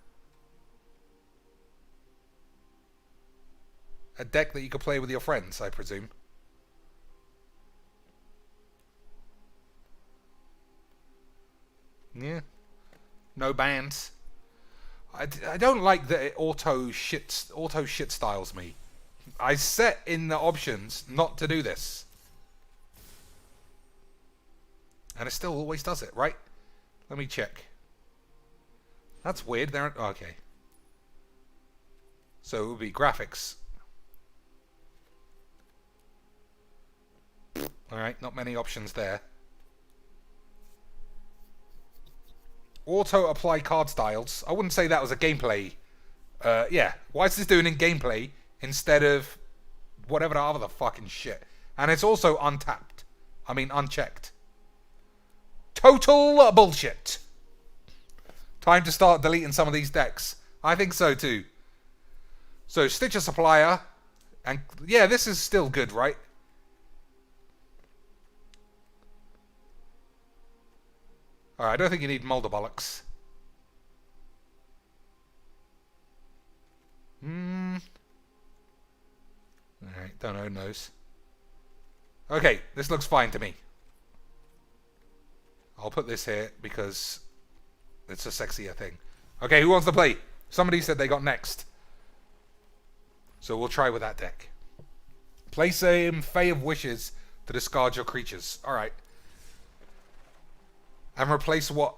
A deck that you could play with your friends, I presume. Yeah. No bans. I don't like that it auto shit styles me. I set in the options not to do this. And it still always does it, right? Let me check. That's weird. They're okay. So it would be graphics. Alright, not many options there. Auto apply card styles. I wouldn't say that was a gameplay. Yeah. Why is this doing in gameplay instead of whatever the other fucking shit? And it's also untapped. I mean, unchecked. Total bullshit. Time to start deleting some of these decks. I think so too. So, Stitcher Supplier. And yeah, this is still good, right? Alright, I don't think you need Molder Bollocks. Alright, don't own those. Okay, this looks fine to me. I'll put this here because it's a sexier thing. Okay, who wants to play? Somebody said they got next. So we'll try with that deck. Place a Fae of Wishes to discard your creatures. Alright. And replace what?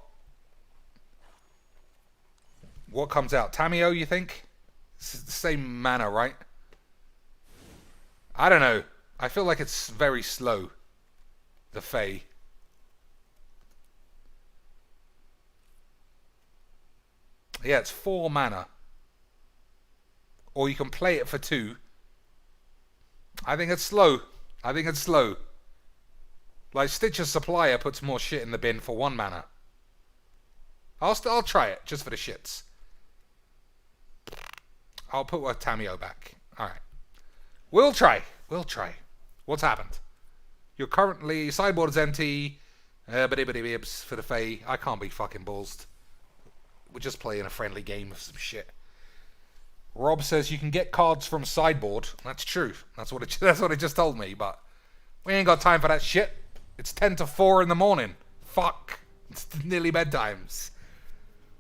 What comes out? Tameo, you think? It's the same mana, right? I don't know. I feel like it's very slow. The Fae. Yeah, it's 4 mana. Or you can play it for 2. I think it's slow. I think it's slow. Like, Stitcher Supplier puts more shit in the bin for 1 mana. I'll try it, just for the shits. I'll put a Tameo back. Alright. We'll try. We'll try. What's happened? You're currently... Sideboard is empty. Bibs for the Fae. I can't be fucking ballsed. We're just playing a friendly game of some shit. Rob says you can get cards from sideboard. That's true. That's what it just told me, but we ain't got time for that shit. It's 10 to 4 in the morning. Fuck. It's nearly bedtimes.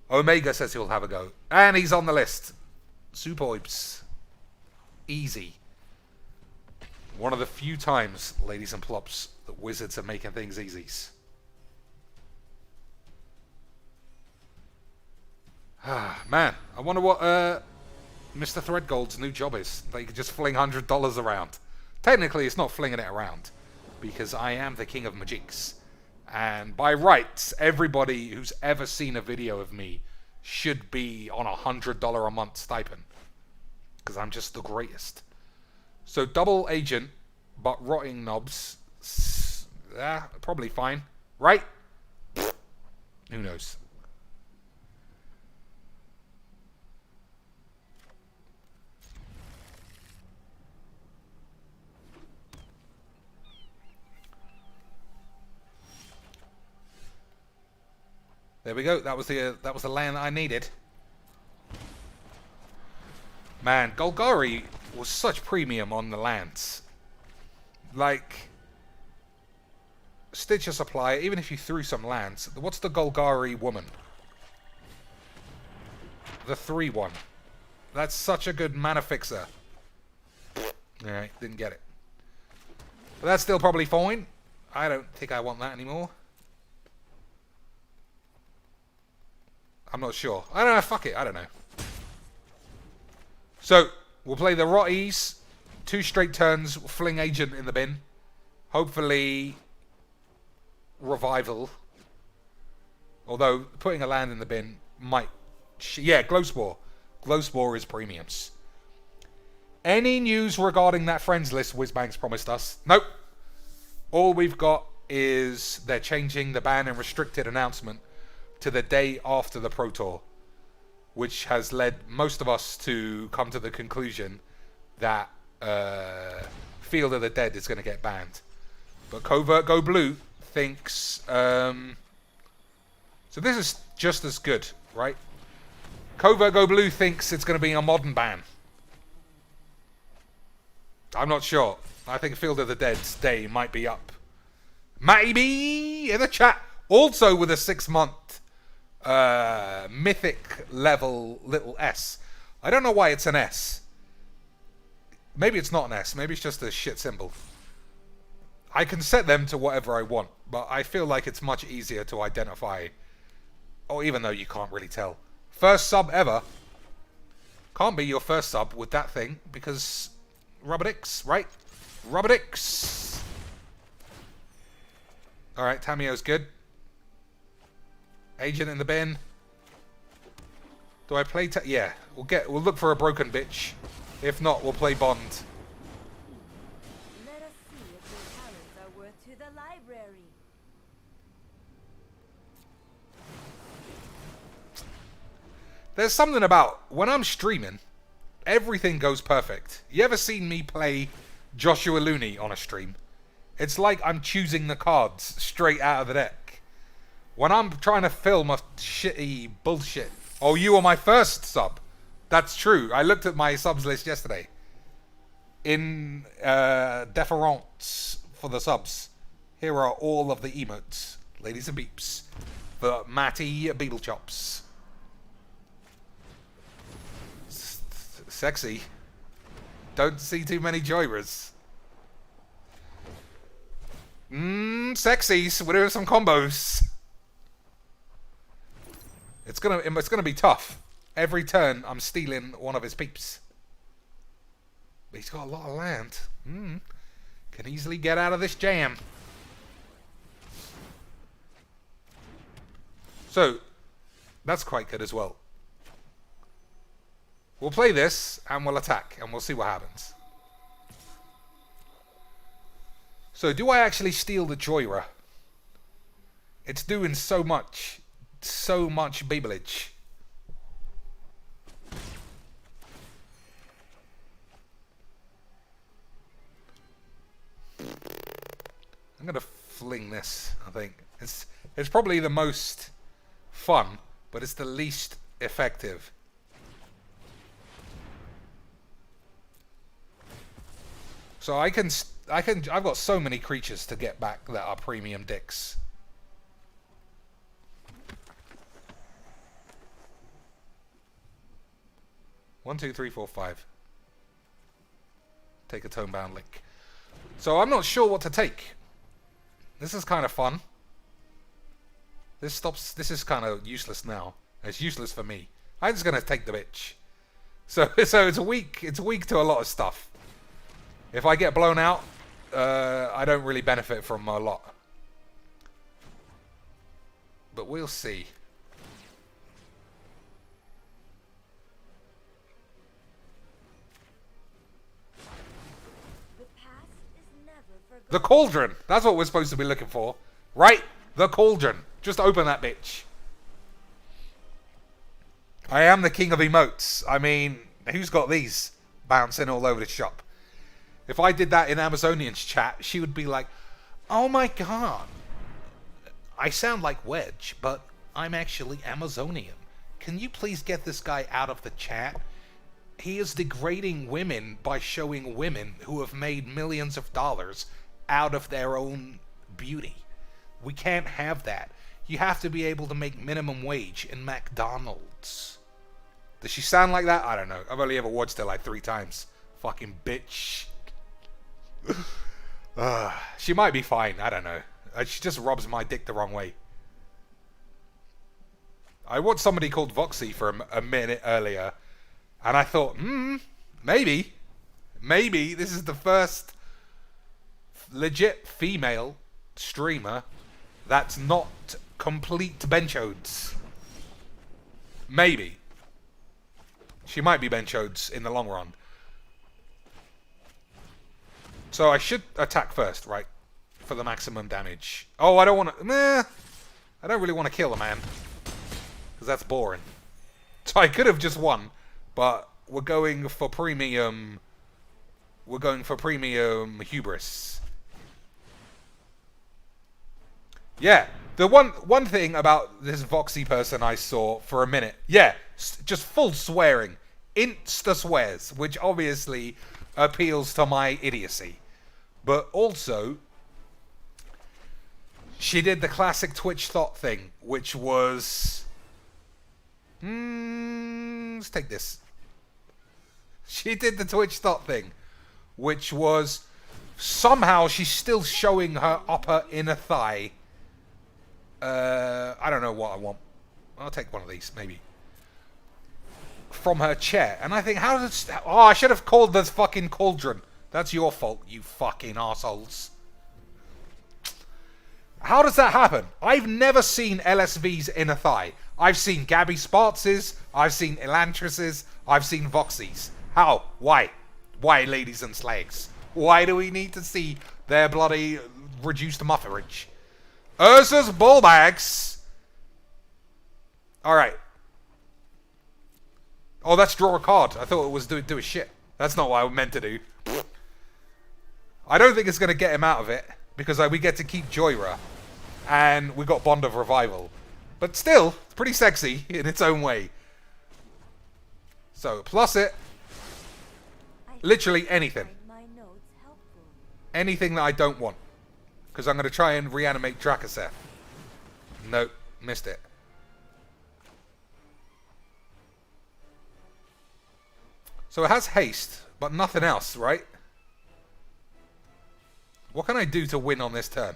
Omega says he'll have a go. And he's on the list. Superbs. Easy. One of the few times, ladies and plops, that wizards are making things easies. Man, I wonder what Mr. Threadgold's new job is. They could just fling $100 around. Technically, it's not flinging it around, because I am the king of magics. And by rights, everybody who's ever seen a video of me should be on $100 a month stipend. Because I'm just the greatest. So, double agent, but rotting knobs. Probably fine. Right? Who knows? There we go. That was the land that I needed. Man, Golgari was such premium on the lands. Like, Stitcher Supplier, even if you threw some lands, what's the Golgari woman? The 3-1. That's such a good mana fixer. Alright, didn't get it. But that's still probably fine. I don't think I want that anymore. I'm not sure. I don't know. Fuck it. I don't know. So, we'll play the Rotties. 2 straight turns. Fling Agent in the bin. Hopefully, Revival. Although, putting a land in the bin might... yeah, Glowspore. Glowspore is premiums. Any news regarding that friends list Whizbangs promised us? Nope. All we've got is they're changing the ban and restricted announcement to the day after the Pro Tour, which has led most of us to come to the conclusion that Field of the Dead is going to get banned. But Covert Go Blue thinks... so this is just as good, right? Covert Go Blue thinks it's going to be a modern ban. I'm not sure. I think Field of the Dead's day might be up. Maybe in the chat. Also with a 6-month mythic level little S. I don't know why it's an S. Maybe it's not an S. Maybe it's just a shit symbol. I can set them to whatever I want, but I feel like it's much easier to identify Or even though you can't really tell. First sub ever. Can't be your first sub with that thing because rubber dicks, right? Rubber dicks. Alright, Tamio's good. Agent in the bin. Do I play? Yeah, we'll look for a broken bitch. If not, we'll play Bond. Let us see if your talents are worth to the library. There's something about when I'm streaming, everything goes perfect. You ever seen me play Joshua Looney on a stream? It's like I'm choosing the cards straight out of the deck. When I'm trying to film a shitty bullshit. Oh, you are my first sub. That's true. I looked at my subs list yesterday. In deference for the subs, here are all of the emotes, ladies and beeps, for Matty Beetlechops. Sexy. Don't see too many Joyras. Sexies. We're doing some combos. It's gonna be tough. Every turn, I'm stealing one of his peeps. But he's got a lot of land. Can easily get out of this jam. So, that's quite good as well. We'll play this, and we'll attack, and we'll see what happens. So, do I actually steal the Joyra? It's doing so much beeblage. I'm gonna fling this, I think. It's probably the most fun, but it's the least effective. So I've got so many creatures to get back that are premium dicks. One, two, three, four, five. Take a tone-bound link. So I'm not sure what to take. This is kind of fun. This is kind of useless now. It's useless for me. I'm just gonna take the bitch. So it's weak to a lot of stuff. If I get blown out, I don't really benefit from a lot. But we'll see. The cauldron. That's what we're supposed to be looking for. Right? The cauldron. Just open that bitch. I am the king of emotes. I mean, who's got these bouncing all over the shop? If I did that in Amazonian's chat, she would be like, oh my god. I sound like Wedge, but I'm actually Amazonian. Can you please get this guy out of the chat? He is degrading women by showing women who have made millions of dollars out of their own beauty. We can't have that. You have to be able to make minimum wage in McDonald's. Does she sound like that? I don't know. I've only ever watched her like 3 times. Fucking bitch. She might be fine. I don't know. She just rubs my dick the wrong way. I watched somebody called Voxy for a minute earlier, and I thought, maybe this is the first legit female streamer that's not complete benchodes. Maybe. She might be benchodes in the long run. So I should attack first, right? For the maximum damage. Oh, I don't want to... I don't really want to kill a man. Because that's boring. So I could have just won. But we're going for premium... We're going for premium hubris. Yeah. The one thing about this Voxy person I saw for a minute. Yeah. Just full swearing. Insta swears. Which obviously appeals to my idiocy. But also... She did the classic Twitch thought thing, which was... let's take this. She did the Twitch thought thing, which was... Somehow she's still showing her upper inner thigh. I don't know what I want. I'll take one of these, maybe. From her chair. And I think, how does... Oh, I should have called this fucking cauldron. That's your fault, you fucking assholes. How does that happen? I've never seen LSV's inner thigh. I've seen Gabby Spartz's. I've seen Elantris's. I've seen Voxy's. How? Why? Why, ladies and slags? Why do we need to see their bloody reduced mufferage? Ursa's ball bags. Alright. Oh, that's draw a card. I thought it was do a shit. That's not what I meant to do. I don't think it's going to get him out of it, because we get to keep Joyra, and we got Bond of Revival. But still, it's pretty sexy in its own way. So, plus it. Literally anything. Anything that I don't want. Because I'm going to try and reanimate Drakaseth. Nope, missed it. So it has haste, but nothing else, right? What can I do to win on this turn?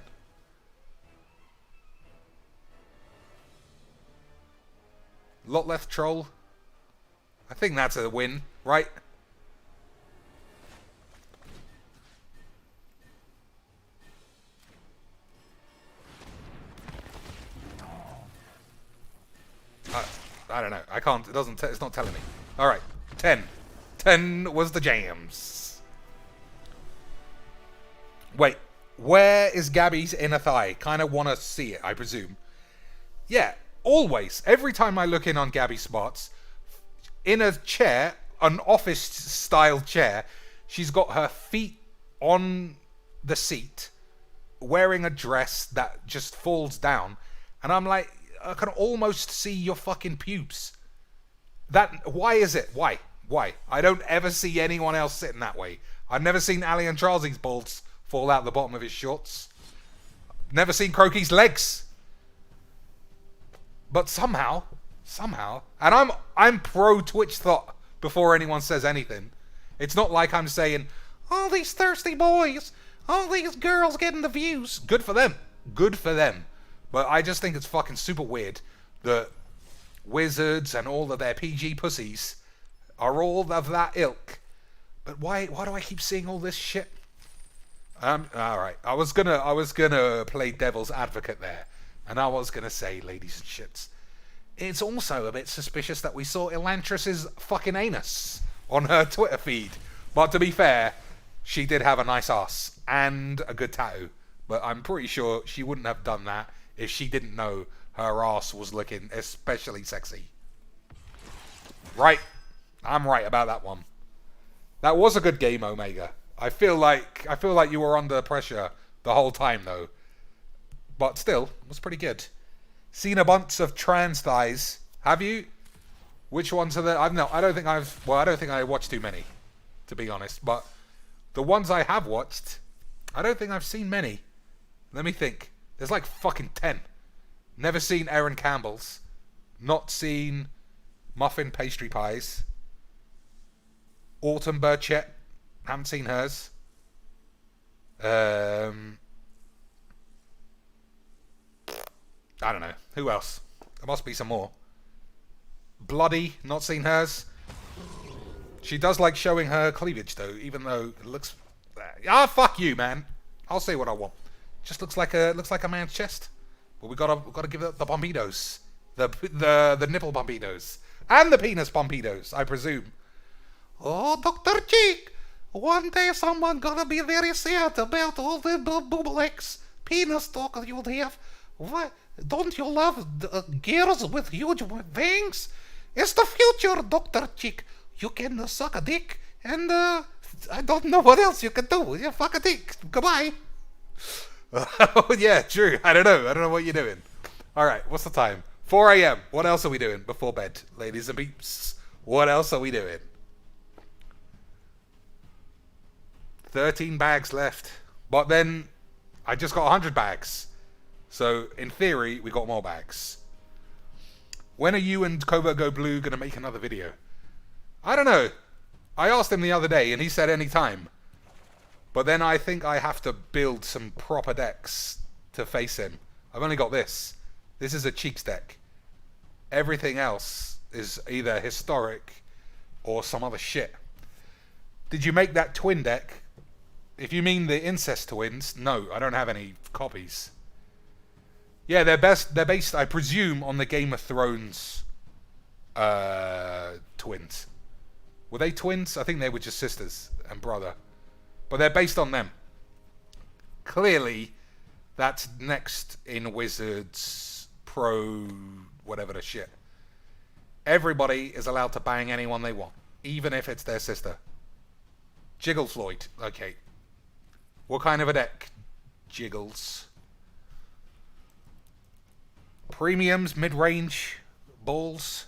Lotleth Troll. I think that's a win, right? I don't know. I can't. It doesn't. It's not telling me. All right. 10. 10 was the jams. Wait. Where is Gabby's inner thigh? Kind of want to see it, I presume. Yeah. Always. Every time I look in on Gabby Spots, in a chair, an office-style chair, she's got her feet on the seat, wearing a dress that just falls down, and I'm like, I can almost see your fucking pubes. Why is it? Why? I don't ever see anyone else sitting that way. I've never seen Ali and Charles's balls fall out the bottom of his shorts. Never seen Croaky's legs. But somehow, and I'm pro Twitch thought before anyone says anything. It's not like I'm saying, all these thirsty boys, all these girls getting the views. Good for them. But I just think it's fucking super weird that wizards and all of their PG pussies are all of that ilk. But why do I keep seeing all this shit? Alright. I was gonna play devil's advocate there. And I was gonna say, ladies and shits, it's also a bit suspicious that we saw Elantris's fucking anus on her Twitter feed. But to be fair, she did have a nice ass and a good tattoo. But I'm pretty sure she wouldn't have done that if she didn't know her ass was looking especially sexy. Right. I'm right about that one. That was a good game, Omega. I feel like you were under pressure the whole time, though. But still, it was pretty good. Seen a bunch of trans thighs. Have you? Which ones are there? I don't think I watched too many, to be honest. But the ones I have watched, I don't think I've seen many. Let me think. There's like fucking 10. Never seen Erin Campbell's. Not seen Muffin Pastry Pies. Autumn Burchett. Haven't seen hers. I don't know. Who else? There must be some more. Bloody. Not seen hers. She does like showing her cleavage though, even though it looks... fuck you, man. I'll say what I want. Just looks like a man's chest. But we gotta give it the bombitos, the nipple bombitos, and the penis bombitos, I presume. Oh, Dr. Cheek, one day someone gonna be very sad about all the booblex penis talk you'll have. What? Don't you love girls with huge wings? It's the future, Dr. Cheek. You can suck a dick, and I don't know what else you can do. You fuck a dick. Goodbye. Oh, yeah, true. I don't know what you're doing. Alright, what's the time? 4 a.m. What else are we doing before bed, ladies and peeps? What else are we doing? 13 bags left. But then, I just got 100 bags. So, in theory, we got more bags. When are you and Covert Go Blue going to make another video? I don't know. I asked him the other day, and he said any time. But then I think I have to build some proper decks to face him. I've only got this. This is a Cheeks deck. Everything else is either historic or some other shit. Did you make that twin deck? If you mean the incest twins, no, I don't have any copies. Yeah, they're based, I presume, on the Game of Thrones twins. Were they twins? I think they were just sisters and brother. But they're based on them. Clearly, that's next in Wizards Pro, whatever the shit. Everybody is allowed to bang anyone they want, even if it's their sister. Jiggle Floyd, okay. What kind of a deck? Jiggles. Premiums, mid-range, balls.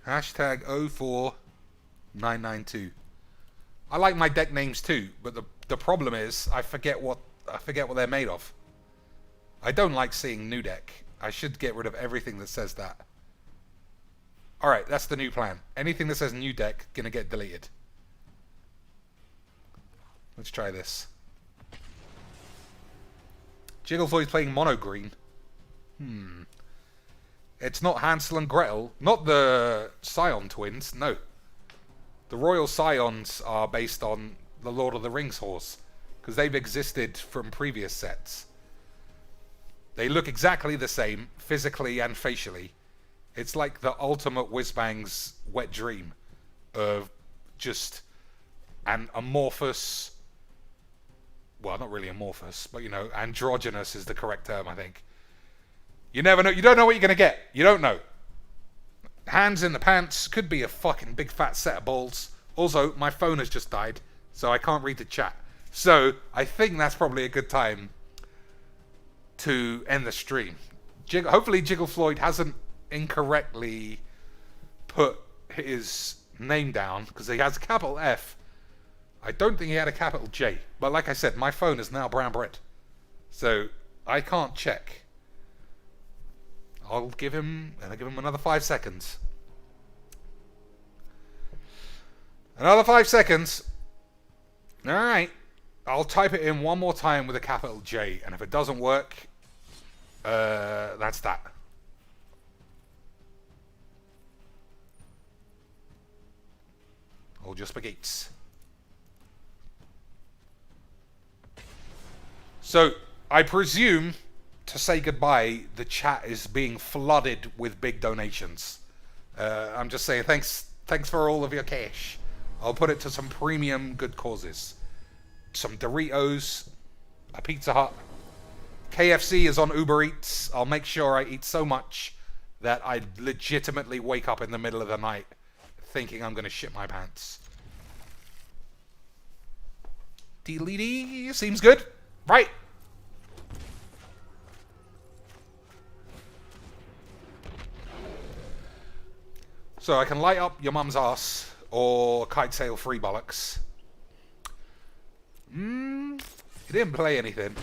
Hashtag 04992. I like my deck names too, but the problem is I forget what they're made of. I don't like seeing new deck. I should get rid of everything that says that. Alright, that's the new plan. Anything that says new deck, gonna get deleted. Let's try this. Jigglefloyd's playing mono green. It's not Hansel and Gretel. Not the Scion twins, no. The Royal Scions are based on the Lord of the Rings horse, because they've existed from previous sets. They look exactly the same, physically and facially. It's like the ultimate whiz-bang's wet dream of just an amorphous... Well, not really amorphous, but, you know, androgynous is the correct term, I think. You never know. You don't know what you're going to get. You don't know. Hands in the pants could be a fucking big fat set of balls. Also, my phone has just died, so I can't read the chat. So, I think that's probably a good time to end the stream. Hopefully Jiggle Floyd hasn't incorrectly put his name down, because he has a capital F. I don't think he had a capital J. But like I said, my phone is now brown bread. So, I can't check. I'll give him another 5 seconds. Another 5 seconds. Alright. I'll type it in one more time with a capital J, and if it doesn't work, that's that. Hold your spagheets. So, I presume, to say goodbye, the chat is being flooded with big donations. I'm just saying, thanks for all of your cash. I'll put it to some premium good causes. Some Doritos, a Pizza Hut. KFC is on Uber Eats. I'll make sure I eat so much that I legitimately wake up in the middle of the night thinking I'm going to shit my pants. Dee seems good. Right. So I can light up your mum's ass or kite sail free bollocks. He didn't play anything.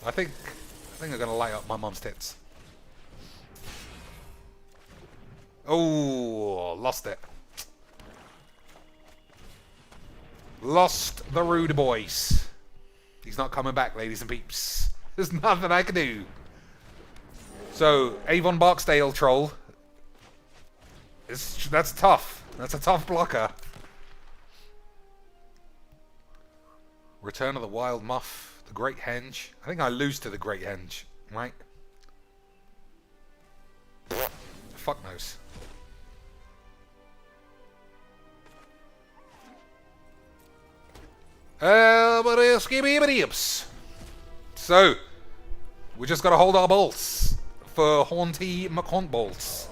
I think I'm gonna light up my mum's tits. Oh, lost it. Lost the rude boys. He's not coming back, ladies and peeps. There's nothing I can do. So, Avon Barksdale troll. That's tough. That's a tough blocker. Return of the Wild Muff. The Great Henge. I think I lose to the Great Henge, right? Fuck knows. So, we just gotta hold our bolts for Haunty McHaunt bolts.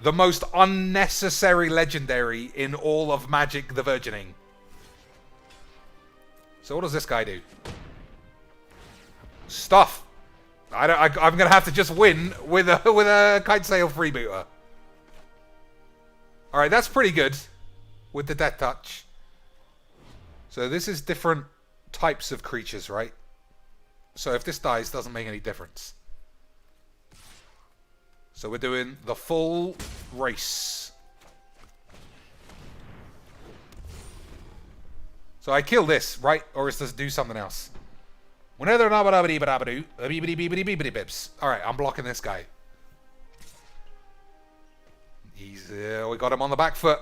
The most unnecessary legendary in all of Magic the Virgining. So what does this guy do? Stuff. I'm gonna have to just win with a kite sail freebooter. All right, that's pretty good with the Death Touch. So this is different types of creatures, right? So if this dies, doesn't make any difference. So we're doing the full race. So I kill this, right? Or is this do something else? Alright, I'm blocking this guy. Easy. We got him on the back foot.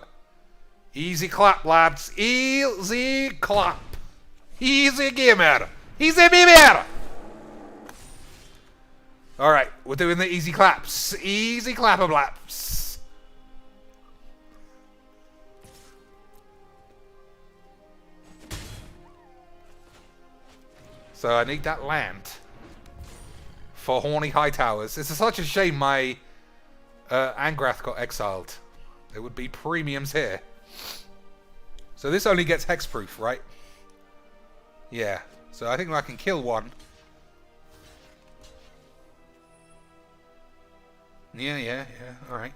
Easy clap, lads. Easy clap. Easy gamer. Easy gamer. Alright, we're doing the easy claps. Easy clapper blaps. So I need that land for Horny Hightowers. It's such a shame my Angrath got exiled. There would be premiums here. So this only gets hexproof, right? Yeah. So I think I can kill one. Yeah. Alright.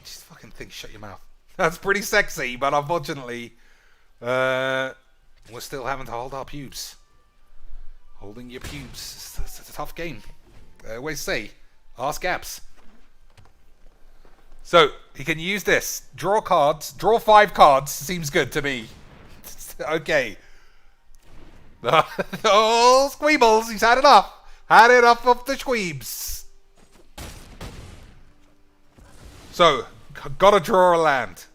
Just fucking think, shut your mouth. That's pretty sexy, but unfortunately, we're still having to hold our pubes. Holding your pubes. It's a tough game. I always say, ask Gaps. So, he can use this. Draw cards. Draw 5 cards. Seems good to me. Okay. Oh, Squeebles. He's had enough. Had enough of the Squeebs. So, gotta draw a land.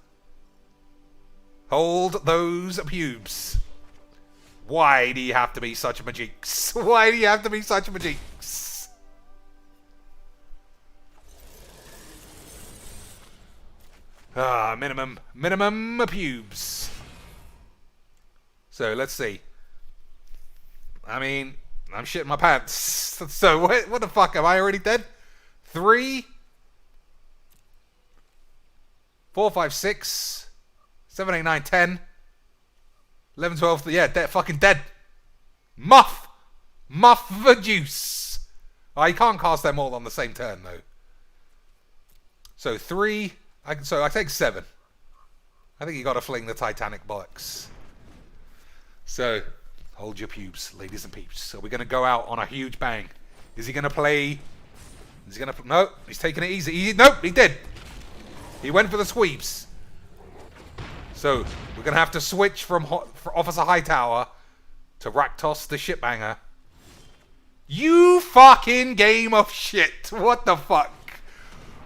Hold those pubes. Why do you have to be such a majeeks? Why do you have to be such a majeeks? Minimum pubes. So let's see. I mean, I'm shitting my pants. So what the fuck? Am I already dead? 3, 4, 5, 6, 7, 8, 9, 10, 11, 12. Yeah, fucking dead. Muff the juice. I can't cast them all on the same turn though. So 3. So I take 7. I think you got to fling the Titanic bollocks. So, hold your pubes, ladies and peeps. So we're going to go out on a huge bang. Is he going to play? Is he going to? No, he's taking it easy. Nope, he did. He went for the sweeps. So we're going to have to switch from Officer Hightower to Raktos the Shipbanger. You fucking game of shit. What the fuck?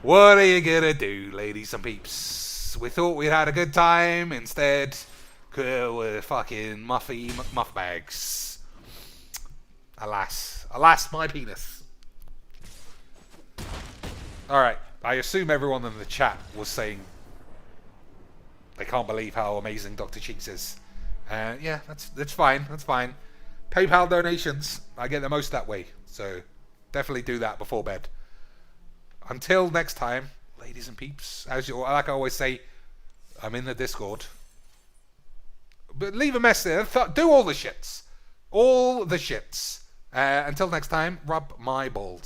What are you gonna do, ladies and peeps? We thought we'd had a good time. Instead, we're fucking muff bags. Alas, my penis. Alright, I assume everyone in the chat was saying they can't believe how amazing Dr. Cheeks is. Yeah, that's fine. That's fine. PayPal donations, I get the most that way. So definitely do that before bed. Until next time, ladies and peeps, like I always say, I'm in the Discord. But leave a message. Do all the shits. All the shits. Until next time, rub my balls.